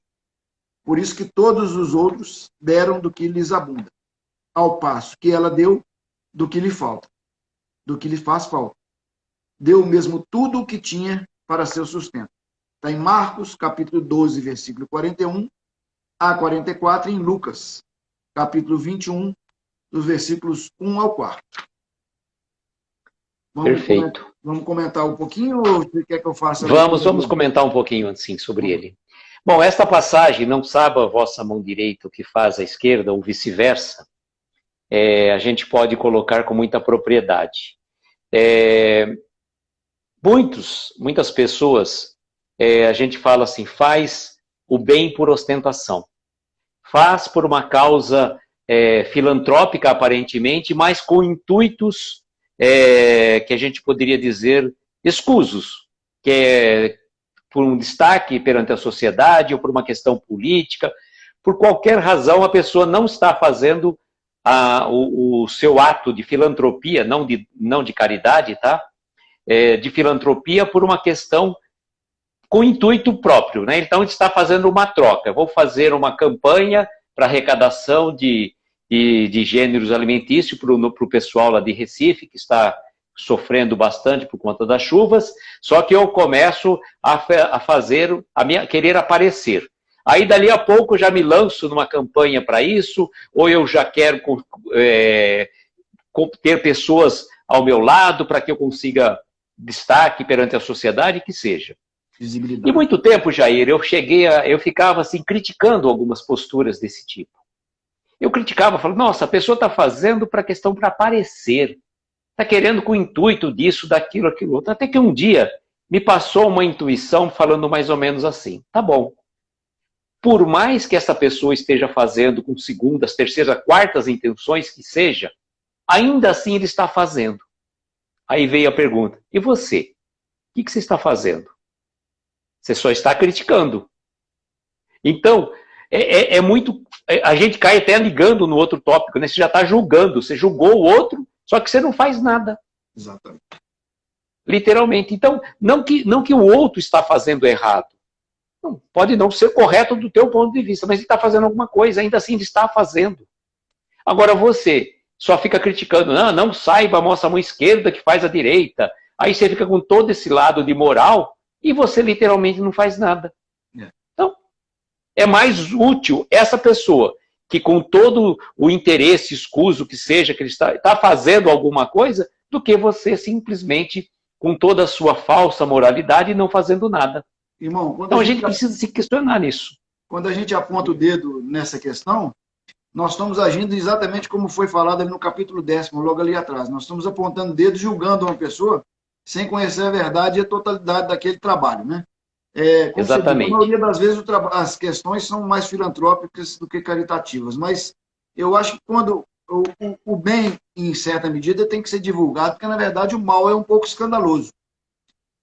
Por isso que todos os outros deram do que lhes abunda, ao passo que ela deu do que lhe falta, do que lhe faz falta. Deu mesmo tudo o que tinha para seu sustento. Está em Marcos, capítulo 12, versículo 41 a 44, e em Lucas, capítulo 21, dos versículos 1 ao 4. Perfeito. Vamos comentar um pouquinho ou você quer que eu faça? Vamos comentar um pouquinho, assim, sobre ele. Bom, esta passagem, não sabe a vossa mão direita o que faz a esquerda, ou vice-versa, a gente pode colocar com muita propriedade. Muitas pessoas, a gente fala assim, faz o bem por ostentação. Faz por uma causa filantrópica, aparentemente, mas com intuitos que a gente poderia dizer escusos, que é por um destaque perante a sociedade ou por uma questão política. Por qualquer razão, a pessoa não está fazendo o seu ato de filantropia, não de caridade, tá? De filantropia por uma questão com intuito próprio, né? Então, ele está fazendo uma troca. Vou fazer uma campanha para arrecadação de gêneros alimentícios para o pessoal lá de Recife, que está sofrendo bastante por conta das chuvas, só que eu começo a querer aparecer. Aí, dali a pouco, eu já me lanço numa campanha para isso, ou eu já quero ter pessoas ao meu lado para que eu consiga destaque perante a sociedade, que seja. E muito tempo, Jair, eu ficava assim, criticando algumas posturas desse tipo. Eu criticava, falava, nossa, a pessoa está fazendo para questão para aparecer. Está querendo com o intuito disso, daquilo, aquilo outro. Até que um dia me passou uma intuição falando mais ou menos assim, tá bom. Por mais que essa pessoa esteja fazendo com segundas, terceiras, quartas intenções que seja, ainda assim ele está fazendo. Aí veio a pergunta, e você? O que você está fazendo? Você só está criticando. Então, a gente cai até ligando no outro tópico, né? Você já está julgando, você julgou o outro, só que você não faz nada. Exatamente. Literalmente. Então, não que o outro está fazendo errado. Não, pode não ser correto do teu ponto de vista, mas ele está fazendo alguma coisa, ainda assim ele está fazendo. Agora você só fica criticando, não saiba, mostra a mão esquerda que faz a direita. Aí você fica com todo esse lado de moral e você literalmente não faz nada. Então, é mais útil essa pessoa que com todo o interesse escuso que seja, que ele está fazendo alguma coisa, do que você simplesmente com toda a sua falsa moralidade não fazendo nada. Irmão, então a gente precisa se questionar nisso. Quando a gente aponta o dedo nessa questão, nós estamos agindo exatamente como foi falado ali no capítulo 10º, logo ali atrás. Nós estamos apontando o dedo, julgando uma pessoa sem conhecer a verdade e a totalidade daquele trabalho, né? Exatamente. A maioria das vezes as questões são mais filantrópicas do que caritativas, mas eu acho que quando o bem, em certa medida, tem que ser divulgado, porque, na verdade, o mal é um pouco escandaloso.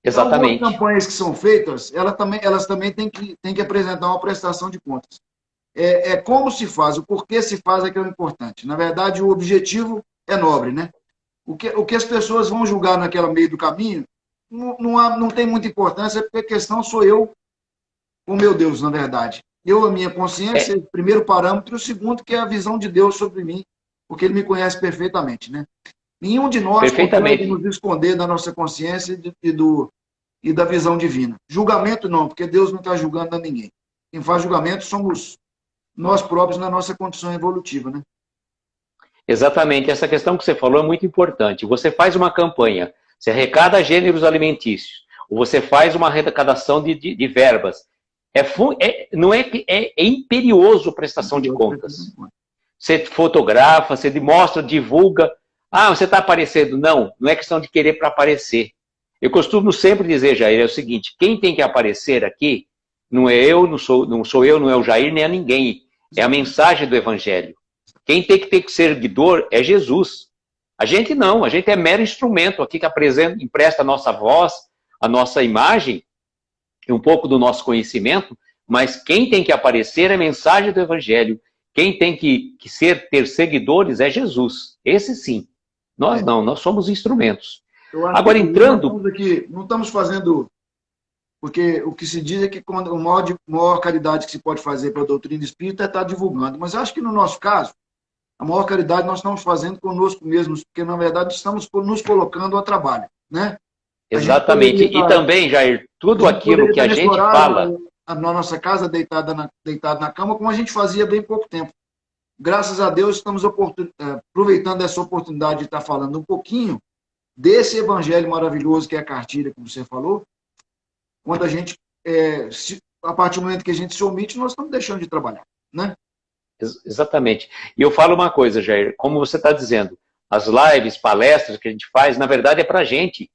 Exatamente. Algumas campanhas que são feitas, elas também têm que apresentar uma prestação de contas. Como se faz, o porquê se faz é que é o importante. Na verdade, o objetivo é nobre, né? O que as pessoas vão julgar naquela meio do caminho não tem muita importância, porque a questão sou eu com meu Deus, na verdade. A minha consciência, o primeiro parâmetro, e o segundo, que é a visão de Deus sobre mim, porque ele me conhece perfeitamente, né? Nenhum de nós consegue nos esconder da nossa consciência e da visão divina. Julgamento não, porque Deus não está julgando a ninguém. Quem faz julgamento somos nós próprios na nossa condição evolutiva, né? Exatamente. Essa questão que você falou é muito importante. Você faz uma campanha, você arrecada gêneros alimentícios, ou você faz uma arrecadação de verbas. É imperioso a prestação de contas. Você fotografa, você mostra, divulga. Você está aparecendo. Não é questão de querer para aparecer. Eu costumo sempre dizer, Jair, é o seguinte, quem tem que aparecer aqui não é eu, não sou eu, não é o Jair, nem é ninguém. É a mensagem do Evangelho. Quem tem que ter seguidor é Jesus. A gente não, a gente é mero instrumento aqui que empresta a nossa voz, a nossa imagem, e um pouco do nosso conhecimento, mas quem tem que aparecer é a mensagem do Evangelho. Quem tem que ter seguidores é Jesus. Esse sim. Nós não, nós somos instrumentos. Agora, entrando... Não estamos fazendo... Porque o que se diz é que a maior caridade que se pode fazer para a doutrina espírita é estar divulgando. Mas acho que no nosso caso, a maior caridade nós estamos fazendo conosco mesmos, porque na verdade estamos nos colocando a trabalho, né? Exatamente. E também, Jair, tudo aquilo que a gente fala... Na nossa casa, deitado na cama, como a gente fazia bem pouco tempo. Graças a Deus, estamos aproveitando essa oportunidade de estar falando um pouquinho desse evangelho maravilhoso que é a cartilha, como você falou. Quando a gente, a partir do momento que a gente se omite, nós estamos deixando de trabalhar, né? Exatamente. E eu falo uma coisa, Jair, como você está dizendo, as lives, palestras que a gente faz, na verdade é para a gente.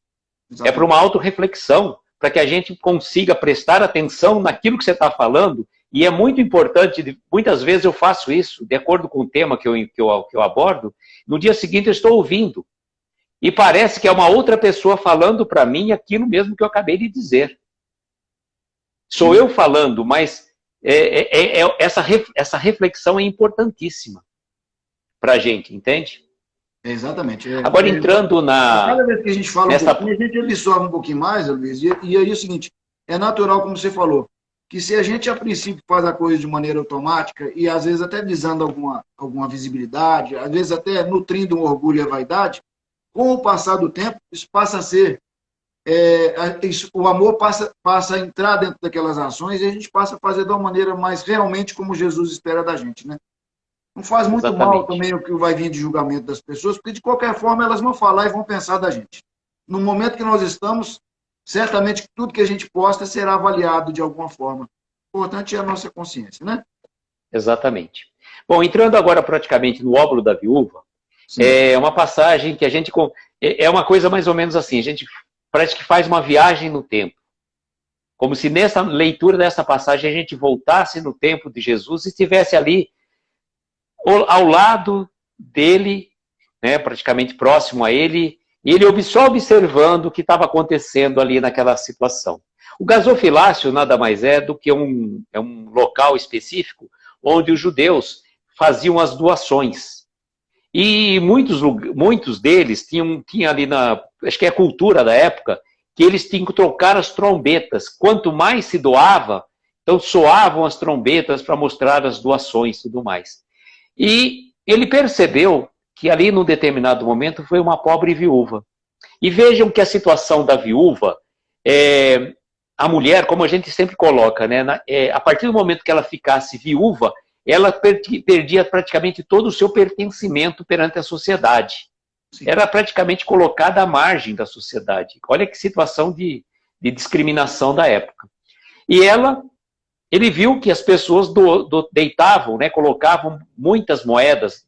Exatamente. É para uma autorreflexão, para que a gente consiga prestar atenção naquilo que você está falando. E é muito importante, muitas vezes eu faço isso, de acordo com o tema que eu abordo, no dia seguinte eu estou ouvindo. E parece que é uma outra pessoa falando para mim aquilo mesmo que eu acabei de dizer. Sou eu falando, mas essa reflexão é importantíssima para a gente, entende? Exatamente. Agora, entrando na... Cada vez que a gente fala um pouquinho, a gente absorve um pouquinho mais, Luiz, e aí é o seguinte, é natural, como você falou, que se a gente, a princípio, faz a coisa de maneira automática, e às vezes até visando alguma visibilidade, às vezes até nutrindo um orgulho e a vaidade, com o passar do tempo, isso passa a ser... o amor passa a entrar dentro daquelas ações e a gente passa a fazer de uma maneira mais realmente como Jesus espera da gente, né? Não faz muito Exatamente. mal também o que vai vir de julgamento das pessoas, porque de qualquer forma elas vão falar e vão pensar da gente. No momento que nós estamos, certamente tudo que a gente posta será avaliado de alguma forma. O importante é a nossa consciência, né? Exatamente. Bom, entrando agora praticamente no óbolo da viúva, sim, é uma passagem que a gente... É uma coisa mais ou menos assim, a gente parece que faz uma viagem no tempo. Como se nessa leitura dessa passagem a gente voltasse no tempo de Jesus e estivesse ali ao lado dele, né, praticamente próximo a ele, e ele só observando o que estava acontecendo ali naquela situação. O gasofilácio nada mais é do que um local específico onde os judeus faziam as doações. E muitos deles tinham ali acho que é a cultura da época, que eles tinham que trocar as trombetas. Quanto mais se doava, então soavam as trombetas para mostrar as doações e tudo mais. E ele percebeu que ali, num determinado momento, foi uma pobre viúva. E vejam que a situação da viúva, a mulher, como a gente sempre coloca, né, a partir do momento que ela ficasse viúva, ela perdia praticamente todo o seu pertencimento perante a sociedade. Sim. Era praticamente colocada à margem da sociedade. Olha que situação de discriminação da época. E ele viu que as pessoas deitavam, né, colocavam muitas moedas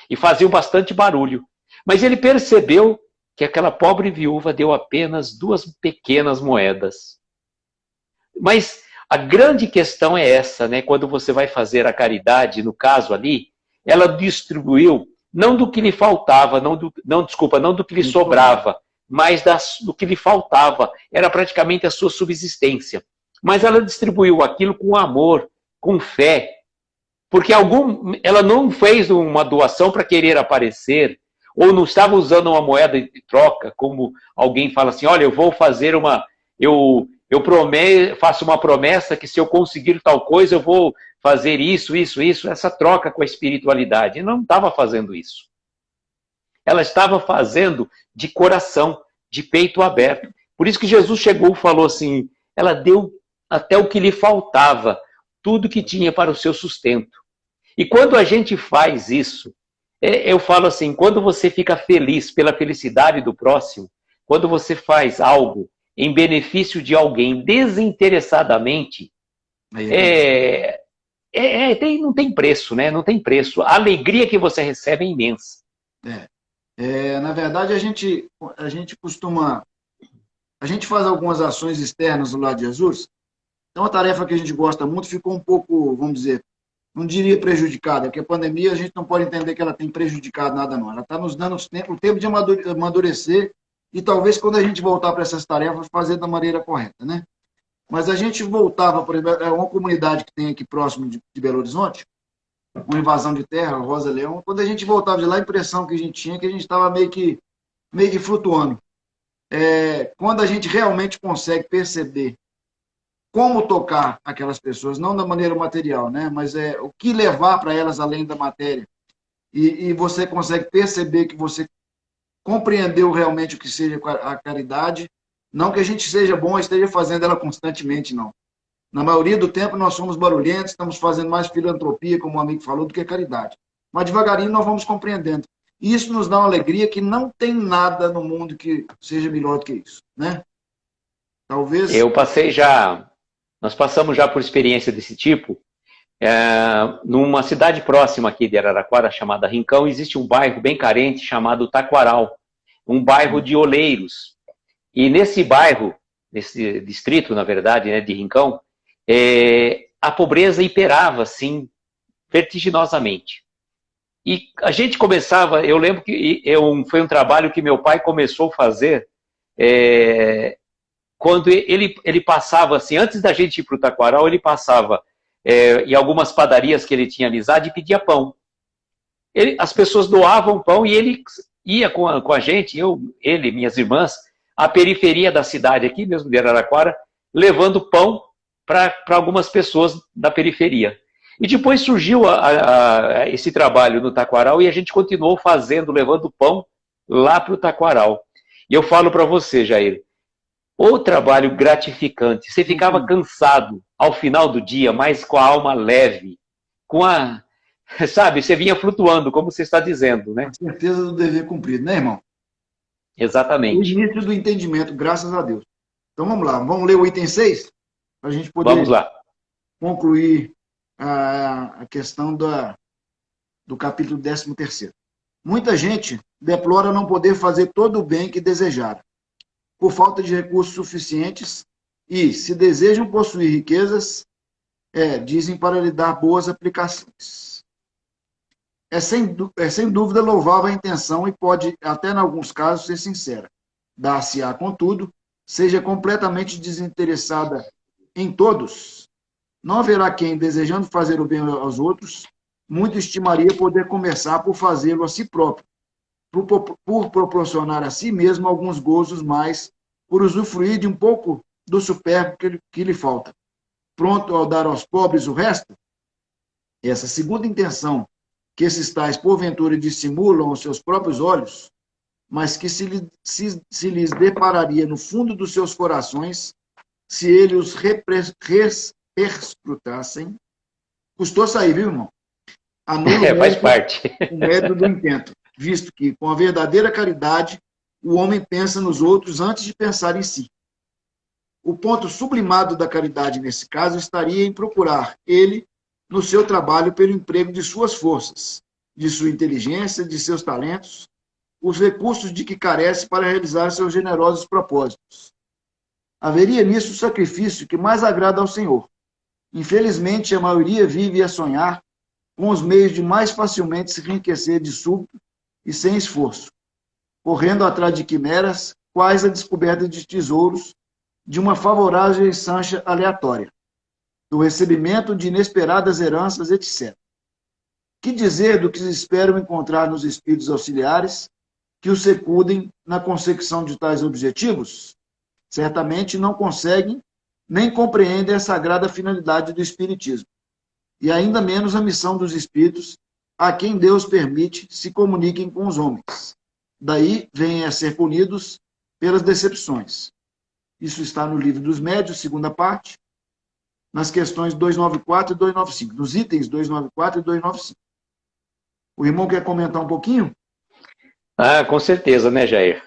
e faziam bastante barulho. Mas ele percebeu que aquela pobre viúva deu apenas 2 pequenas moedas. Mas a grande questão é essa, né? Quando você vai fazer a caridade, no caso ali, ela distribuiu não do que lhe faltava, não do que lhe sobrava, mas do que lhe faltava. Era praticamente a sua subsistência. Mas ela distribuiu aquilo com amor, com fé, porque ela não fez uma doação para querer aparecer, ou não estava usando uma moeda de troca, como alguém fala assim, olha, eu vou fazer faço uma promessa que se eu conseguir tal coisa, eu vou fazer isso, essa troca com a espiritualidade. Não estava fazendo isso. Ela estava fazendo de coração, de peito aberto. Por isso que Jesus chegou e falou assim, ela deu até o que lhe faltava, tudo que tinha para o seu sustento. E quando a gente faz isso, eu falo assim, quando você fica feliz pela felicidade do próximo, quando você faz algo em benefício de alguém desinteressadamente, não tem preço, né? Não tem preço. A alegria que você recebe é imensa. Na verdade, a gente costuma... A gente faz algumas ações externas do lado de Jesus. Então, a tarefa que a gente gosta muito ficou um pouco, vamos dizer, não diria prejudicada, porque a pandemia a gente não pode entender que ela tem prejudicado nada, não. Ela está nos dando o tempo de amadurecer e talvez quando a gente voltar para essas tarefas, fazer da maneira correta, né? Mas a gente voltava, por exemplo, uma comunidade que tem aqui próximo de Belo Horizonte, uma invasão de terra, Rosa Leão. Quando a gente voltava de lá, a impressão que a gente tinha é que a gente estava meio que flutuando. Quando a gente realmente consegue perceber como tocar aquelas pessoas, não da maneira material, né? Mas o que levar para elas além da matéria. E você consegue perceber que você compreendeu realmente o que seja a caridade. Não que a gente seja bom e esteja fazendo ela constantemente, não. Na maioria do tempo nós somos barulhentos, estamos fazendo mais filantropia, como o amigo falou, do que caridade. Mas devagarinho nós vamos compreendendo. E isso nos dá uma alegria que não tem nada no mundo que seja melhor do que isso, né? Talvez... Nós passamos já por experiência desse tipo. Numa cidade próxima aqui de Araraquara, chamada Rincão, existe um bairro bem carente chamado Taquaral, um bairro de oleiros. E nesse bairro, nesse distrito, na verdade, né, de Rincão, a pobreza imperava, assim, vertiginosamente. E a gente começava, eu lembro que foi um trabalho que meu pai começou a fazer quando ele passava, assim, antes da gente ir para o Taquaral, ele passava em algumas padarias que ele tinha amizade e pedia pão. As pessoas doavam pão e ele ia com a gente, ele, minhas irmãs, à periferia da cidade, aqui mesmo de Araraquara, levando pão para algumas pessoas da periferia. E depois surgiu esse trabalho no Taquaral e a gente continuou fazendo, levando pão lá para o Taquaral. E eu falo para você, Jair, o trabalho gratificante. Você ficava cansado ao final do dia, mas com a alma leve, sabe, você vinha flutuando, como você está dizendo, né? A certeza do dever cumprido, né, irmão? Exatamente. O início do entendimento, graças a Deus. Então vamos lá, vamos ler o item 6? Para a gente poder concluir a questão do capítulo 13º. Muita gente deplora não poder fazer todo o bem que desejara, por falta de recursos suficientes e, se desejam possuir riquezas, dizem para lhe dar boas aplicações. Sem dúvida louvável a intenção e pode, até em alguns casos, ser sincera. Dar-se-á, contudo, seja completamente desinteressada em todos. Não haverá quem, desejando fazer o bem aos outros, muito estimaria poder começar por fazê-lo a si próprio, por proporcionar a si mesmo alguns gozos mais, por usufruir de um pouco do supérfluo que lhe falta. Pronto ao dar aos pobres o resto? Essa segunda intenção, que esses tais, porventura, dissimulam aos seus próprios olhos, mas que se lhes depararia no fundo dos seus corações, se eles os perscrutassem, custou sair, viu, irmão? Anula faz parte. O método do intento, visto que, com a verdadeira caridade, o homem pensa nos outros antes de pensar em si. O ponto sublimado da caridade, nesse caso, estaria em procurar ele, no seu trabalho, pelo emprego de suas forças, de sua inteligência, de seus talentos, os recursos de que carece para realizar seus generosos propósitos. Haveria nisso o sacrifício que mais agrada ao Senhor. Infelizmente, a maioria vive a sonhar com os meios de mais facilmente se enriquecer de súbito e sem esforço, correndo atrás de quimeras, quais a descoberta de tesouros de uma favorável sancha aleatória, do recebimento de inesperadas heranças, etc. Que dizer do que esperam encontrar nos espíritos auxiliares que os secundem na consecução de tais objetivos? Certamente não conseguem nem compreendem a sagrada finalidade do espiritismo, e ainda menos a missão dos espíritos, a quem Deus permite se comuniquem com os homens. Daí vêm a ser punidos pelas decepções. Isso está no Livro dos Médiuns, segunda parte, nas questões 294 e 295, nos itens 294 e 295. O irmão quer comentar um pouquinho? Com certeza, né, Jair?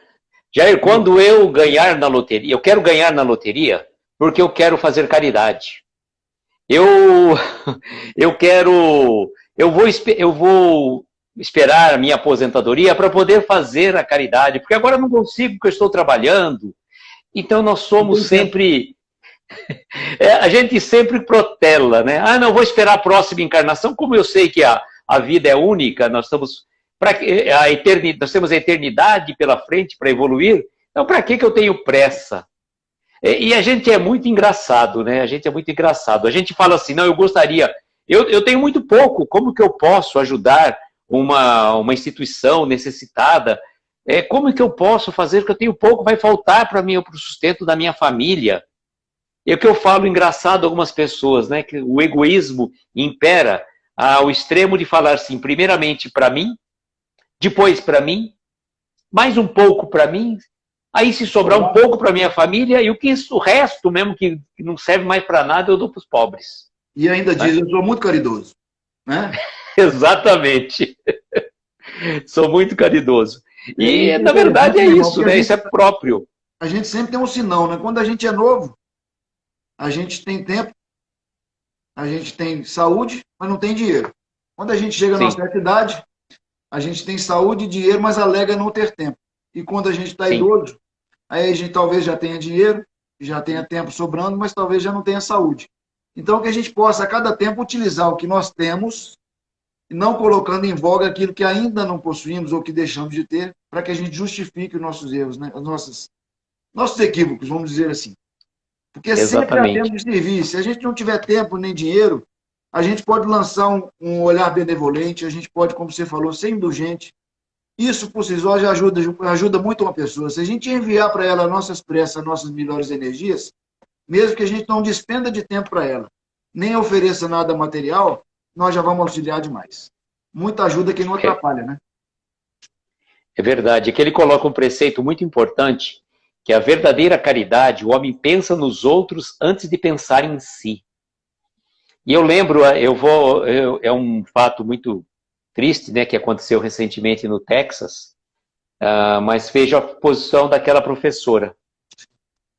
Jair, quando eu ganhar na loteria, eu quero ganhar na loteria porque eu quero fazer caridade. Eu vou esperar a minha aposentadoria para poder fazer a caridade, porque agora eu não consigo, porque eu estou trabalhando. Então nós somos sempre... a gente sempre protela, né? Não, vou esperar a próxima encarnação, como eu sei que a vida é única, nós temos a eternidade pela frente para evoluir, então para que eu tenho pressa? E a gente é muito engraçado, né? A gente é muito engraçado. A gente fala assim, não, eu eu tenho muito pouco, como que eu posso ajudar uma instituição necessitada? Como que eu posso fazer, que eu tenho pouco, vai faltar para mim, para o sustento da minha família? E o que eu falo engraçado a algumas pessoas, né, que o egoísmo impera ao extremo de falar assim, primeiramente para mim, depois para mim, mais um pouco para mim, aí se sobrar um pouco para minha família, e o resto mesmo, que não serve mais para nada, eu dou para os pobres. E ainda diz, eu sou muito caridoso. Né? Exatamente. Sou muito caridoso. E, na verdade, é isso, né? Isso é próprio. A gente sempre tem um sinão, né? Quando a gente é novo, a gente tem tempo, a gente tem saúde, mas não tem dinheiro. Quando a gente chega na certa idade, a gente tem saúde e dinheiro, mas alega não ter tempo. E quando a gente está idoso, aí a gente talvez já tenha dinheiro, já tenha tempo sobrando, mas talvez já não tenha saúde. Então, que a gente possa, a cada tempo, utilizar o que nós temos, e não colocando em voga aquilo que ainda não possuímos ou que deixamos de ter, para que a gente justifique os nossos erros, né? Nossos equívocos, vamos dizer assim. Porque sempre há tempo de servir. Se a gente não tiver tempo nem dinheiro, a gente pode lançar um olhar benevolente, a gente pode, como você falou, ser indulgente. Isso, por si só, já ajuda muito uma pessoa. Se a gente enviar para ela nossas pressas, nossas melhores energias, mesmo que a gente não despenda de tempo para ela, nem ofereça nada material, nós já vamos auxiliar demais. Muita ajuda que não atrapalha, né? É verdade. Aqui ele coloca um preceito muito importante, que a verdadeira caridade, o homem pensa nos outros antes de pensar em si. E eu lembro, é um fato muito triste, né, que aconteceu recentemente no Texas, mas veja a posição daquela professora,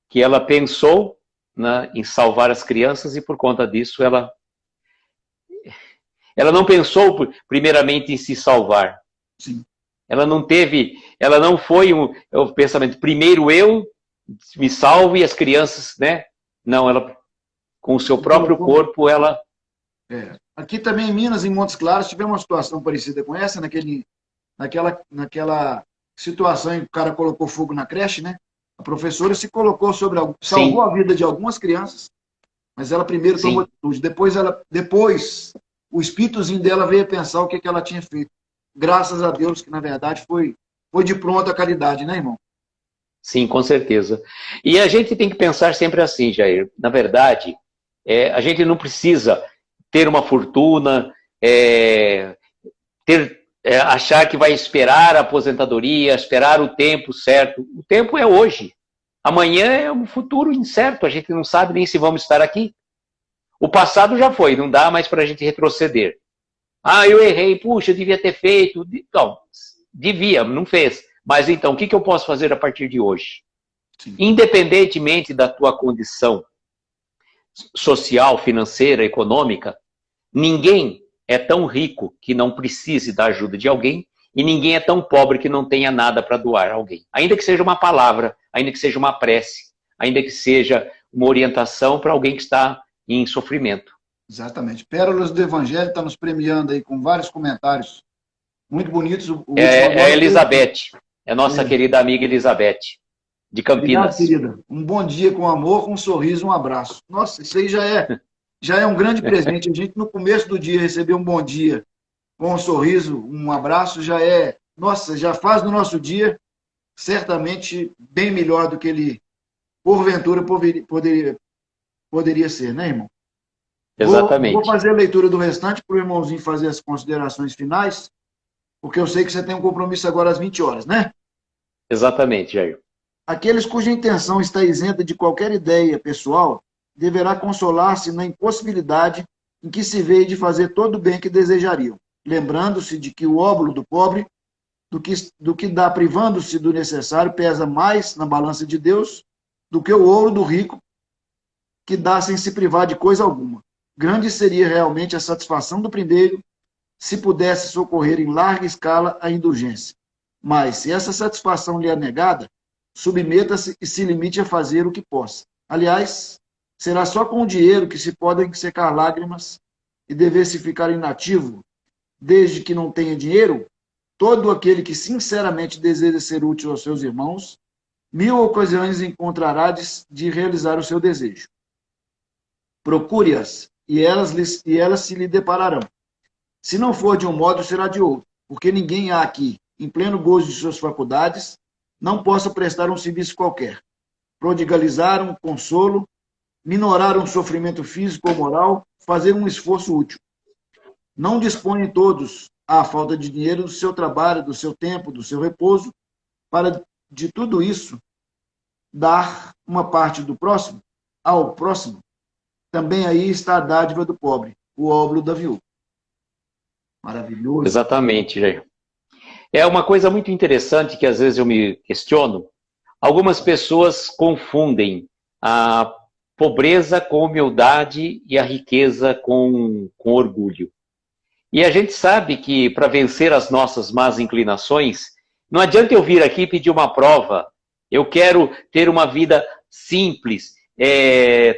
que ela pensou, né, em salvar as crianças e por conta disso ela não pensou primeiramente em se salvar. Sim. Ela não foi o pensamento, primeiro eu me salvo e as crianças, né? Não, ela, com o seu próprio corpo, ela... Aqui também em Minas, em Montes Claros, tivemos uma situação parecida com essa, naquela situação em que o cara colocou fogo na creche, né? A professora se colocou salvou a vida de algumas crianças, mas ela primeiro tomou atitude. Depois, o espíritozinho dela veio pensar o que ela tinha feito. Graças a Deus que, na verdade, foi de pronto a caridade, né, irmão? Sim, com certeza. E a gente tem que pensar sempre assim, Jair. Na verdade, a gente não precisa ter uma fortuna, achar que vai esperar a aposentadoria, esperar o tempo certo. O tempo é hoje. Amanhã é um futuro incerto, a gente não sabe nem se vamos estar aqui. O passado já foi, não dá mais para a gente retroceder. Eu errei, puxa, eu devia ter feito. Não, devia, não fez. Mas então, o que eu posso fazer a partir de hoje? Sim. Independentemente da tua condição social, financeira, econômica, ninguém é tão rico que não precise da ajuda de alguém e ninguém é tão pobre que não tenha nada para doar a alguém. Ainda que seja uma palavra, ainda que seja uma prece, ainda que seja uma orientação para alguém que está em sofrimento. Exatamente. Pérolas do Evangelho está nos premiando aí com vários comentários muito bonitos. A Elizabeth, é nossa querida amiga Elizabeth, de Campinas. Obrigado, querida. Um bom dia com amor, com um sorriso, um abraço. Nossa, isso aí já é um grande presente. A gente, no começo do dia, receber um bom dia com um sorriso, um abraço, já faz no nosso dia certamente bem melhor do que ele, porventura, poderia ser, né, irmão? Exatamente. Vou fazer a leitura do restante para o irmãozinho fazer as considerações finais, porque eu sei que você tem um compromisso agora às 20 horas, né? Exatamente, Jair. Aqueles cuja intenção está isenta de qualquer ideia pessoal, deverá consolar-se na impossibilidade em que se vê de fazer todo o bem que desejariam, lembrando-se de que o óbolo do pobre, do que dá privando-se do necessário, pesa mais na balança de Deus do que o ouro do rico, que dá sem se privar de coisa alguma. Grande seria realmente a satisfação do primeiro se pudesse socorrer em larga escala a indulgência. Mas, se essa satisfação lhe é negada, submeta-se e se limite a fazer o que possa. Aliás, será só com o dinheiro que se podem secar lágrimas e dever-se ficar inativo, desde que não tenha dinheiro. Todo aquele que sinceramente deseja ser útil aos seus irmãos, 1000 ocasiões encontrará de realizar o seu desejo. Procure-as e elas se lhe depararão. Se não for de um modo, será de outro, porque ninguém há aqui, em pleno gozo de suas faculdades, não possa prestar um serviço qualquer, prodigalizar um consolo, minorar um sofrimento físico ou moral, fazer um esforço útil. Não dispõem todos, à falta de dinheiro, do seu trabalho, do seu tempo, do seu repouso, para de tudo isso dar uma parte do próximo ao próximo. Também aí está a dádiva do pobre, o óbolo da viúva. Maravilhoso. Exatamente, Jair. É uma coisa muito interessante que às vezes eu me questiono. Algumas pessoas confundem a pobreza com humildade e a riqueza com orgulho. E a gente sabe que para vencer as nossas más inclinações, não adianta eu vir aqui pedir uma prova. Eu quero ter uma vida simples,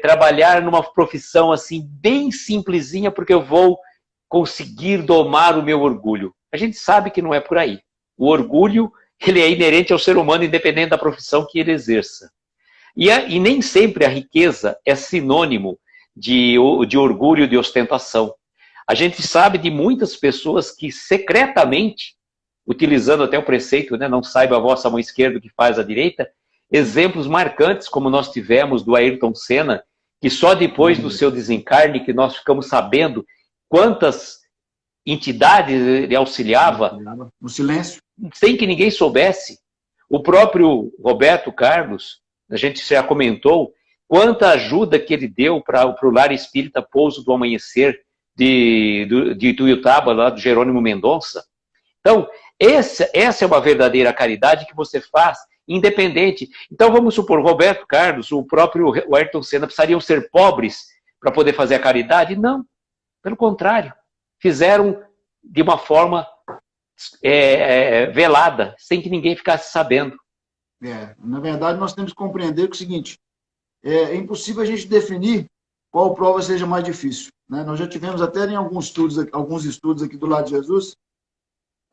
trabalhar numa profissão assim bem simplesinha, porque eu vou conseguir domar o meu orgulho. A gente sabe que não é por aí. O orgulho, ele é inerente ao ser humano, independente da profissão que ele exerça. E nem sempre a riqueza é sinônimo de orgulho, de ostentação. A gente sabe de muitas pessoas que secretamente, utilizando até o preceito, né, não saiba a vossa mão esquerda o que faz a direita, exemplos marcantes como nós tivemos do Ayrton Senna, que só depois do seu desencarne que nós ficamos sabendo quantas entidades ele auxiliava. No silêncio. Sem que ninguém soubesse. O próprio Roberto Carlos, a gente já comentou, quanta ajuda que ele deu para o Lar Espírita Pouso do Amanhecer de Ituiutaba, lá do Jerônimo Mendonça. Então, essa é uma verdadeira caridade que você faz, independente. Então, vamos supor, Roberto Carlos, o próprio Ayrton Senna, precisariam ser pobres para poder fazer a caridade? Não, pelo contrário. Fizeram de uma forma velada, sem que ninguém ficasse sabendo. Na verdade, nós temos que compreender que é o seguinte, é impossível a gente definir qual prova seja mais difícil. Né? Nós já tivemos até em alguns estudos aqui do lado de Jesus,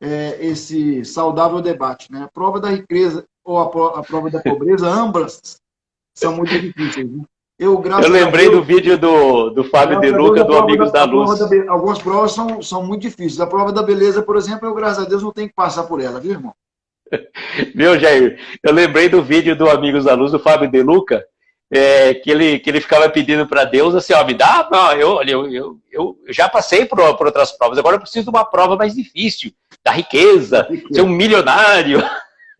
esse saudável debate. Né? A prova da riqueza ou a prova da pobreza, ambas são muito difíceis. Né? Eu lembrei do vídeo do Fábio De Luca, do Amigos da Luz. Algumas provas são muito difíceis. A prova da beleza, por exemplo, eu, graças a Deus, não tenho que passar por ela, viu, irmão? Meu, Jair, eu lembrei do vídeo do Amigos da Luz, do Fábio De Luca, que ele ficava pedindo para Deus assim, ó, me dá, não, eu já passei por outras provas, agora eu preciso de uma prova mais difícil, da riqueza, ser um milionário.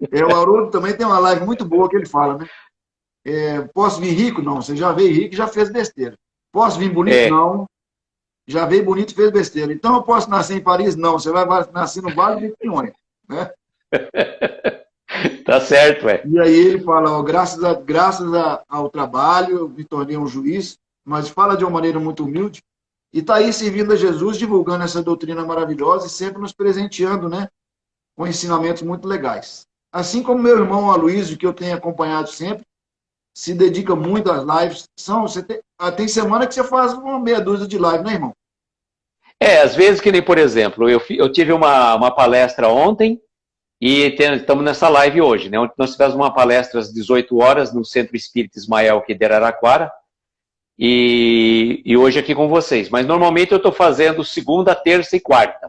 O Haroldo também tem uma live muito boa que ele fala, né? Posso vir rico? Não, você já veio rico e já fez besteira. Posso vir bonito? Não, já veio bonito e fez besteira. Então eu posso nascer em Paris? Não, você vai nascer no Vale do Pinhões, né? Tá certo, E aí ele fala, ó, graças ao trabalho, eu me tornei um juiz, mas fala de uma maneira muito humilde, e está aí servindo a Jesus, divulgando essa doutrina maravilhosa e sempre nos presenteando, né, com ensinamentos muito legais. Assim como meu irmão Aloysio, que eu tenho acompanhado sempre, se dedica muito às lives. Tem semana que você faz uma meia dúzia de lives, né, irmão? Às vezes que nem, por exemplo, eu tive uma palestra ontem, e estamos nessa live hoje, né? Onde nós tivemos uma palestra às 18 horas no Centro Espírita Ismael, aqui de Araraquara, e hoje aqui com vocês. Mas normalmente eu estou fazendo segunda, terça e quarta,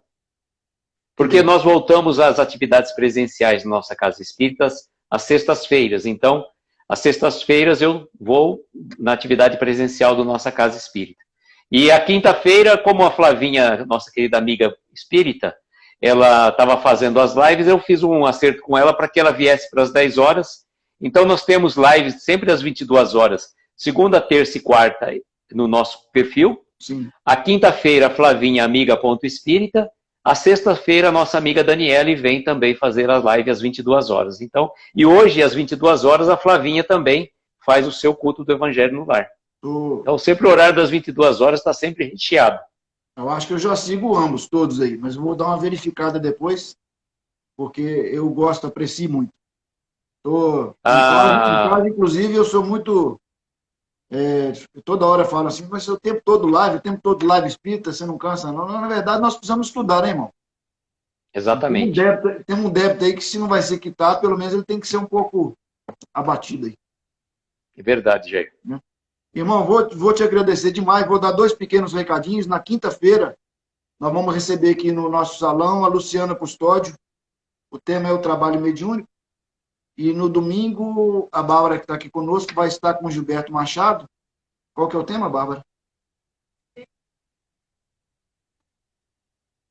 porque nós voltamos às atividades presenciais na nossa Casa Espíritas às sextas-feiras. Então, às sextas-feiras eu vou na atividade presencial da nossa Casa Espírita. E a quinta-feira, como a Flavinha, nossa querida amiga espírita, ela estava fazendo as lives, eu fiz um acerto com ela para que ela viesse para as 10 horas. Então, nós temos lives sempre às 22 horas, segunda, terça e quarta, no nosso perfil. Sim. A quinta-feira, Flavinha, amiga.espírita. A sexta-feira, a nossa amiga Daniele vem também fazer as lives às 22 horas. Então, e hoje, às 22 horas, a Flavinha também faz o seu culto do Evangelho no Lar. Então, sempre o horário das 22 horas está sempre recheado. Eu acho que eu já sigo ambos, todos aí, mas vou dar uma verificada depois, porque eu gosto, aprecio muito. Em casa, inclusive, eu sou muito... toda hora eu falo assim, mas o tempo todo live espírita, você não cansa, não. Na verdade, nós precisamos estudar, né, irmão? Exatamente. Tem um débito aí que, se não vai ser quitado, pelo menos ele tem que ser um pouco abatido aí. É verdade, Jair. Irmão, vou te agradecer demais. Vou dar 2 pequenos recadinhos. Na quinta-feira, nós vamos receber aqui no nosso salão a Luciana Custódio. O tema é o trabalho mediúnico. E no domingo, a Bárbara, que está aqui conosco, vai estar com o Gilberto Machado. Qual que é o tema, Bárbara?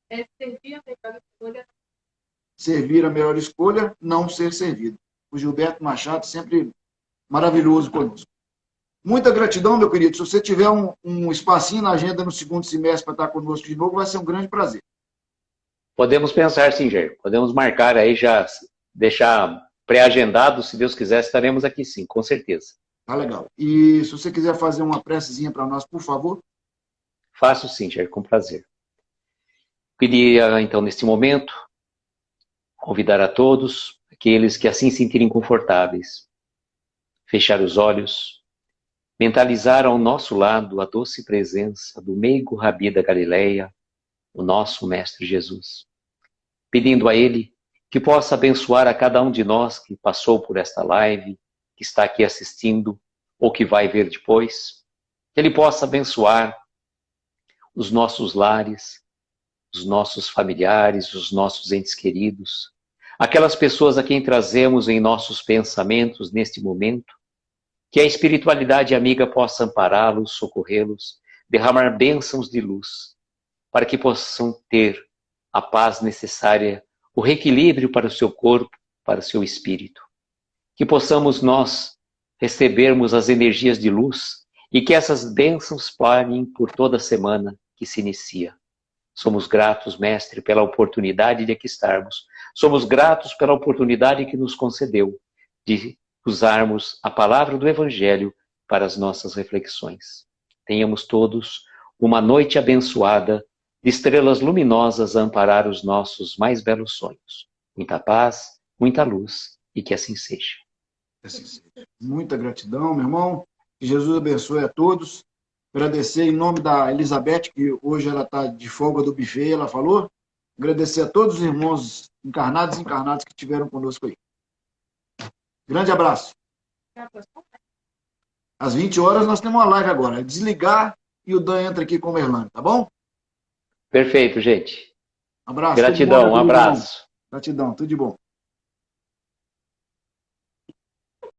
É servir a melhor escolha. Servir a melhor escolha, não ser servido. O Gilberto Machado, sempre maravilhoso conosco. Muita gratidão, meu querido. Se você tiver um espacinho na agenda no segundo semestre para estar conosco de novo, vai ser um grande prazer. Podemos pensar, sim, Jair. Podemos marcar aí, já deixar pré-agendado, se Deus quiser, estaremos aqui sim, com certeza. Tá legal. E se você quiser fazer uma precezinha para nós, por favor. Faço sim, Jair, com prazer. Queria, então, neste momento, convidar a todos, aqueles que assim se sentirem confortáveis, fechar os olhos, mentalizar ao nosso lado a doce presença do meigo Rabi da Galileia, o nosso Mestre Jesus, pedindo a Ele que possa abençoar a cada um de nós que passou por esta live, que está aqui assistindo ou que vai ver depois, que Ele possa abençoar os nossos lares, os nossos familiares, os nossos entes queridos, aquelas pessoas a quem trazemos em nossos pensamentos neste momento, que a espiritualidade amiga possa ampará-los, socorrê-los, derramar bênçãos de luz, para que possam ter a paz necessária, o reequilíbrio para o seu corpo, para o seu espírito. Que possamos nós recebermos as energias de luz e que essas bênçãos parem por toda a semana que se inicia. Somos gratos, Mestre, pela oportunidade de aqui estarmos. Somos gratos pela oportunidade que nos concedeu de usarmos a palavra do Evangelho para as nossas reflexões. Tenhamos todos uma noite abençoada, de estrelas luminosas a amparar os nossos mais belos sonhos. Muita paz, muita luz, e que assim seja. Assim seja. Muita gratidão, meu irmão. Que Jesus abençoe a todos. Agradecer em nome da Elizabeth, que hoje ela está de folga do buffet, ela falou. Agradecer a todos os irmãos encarnados e encarnados que estiveram conosco aí. Grande abraço. Às 20 horas nós temos uma live agora. É desligar e o Dan entra aqui com o Merlano, tá bom? Perfeito, gente. Abraço. Gratidão, bom, um abraço. Gratidão, tudo de bom.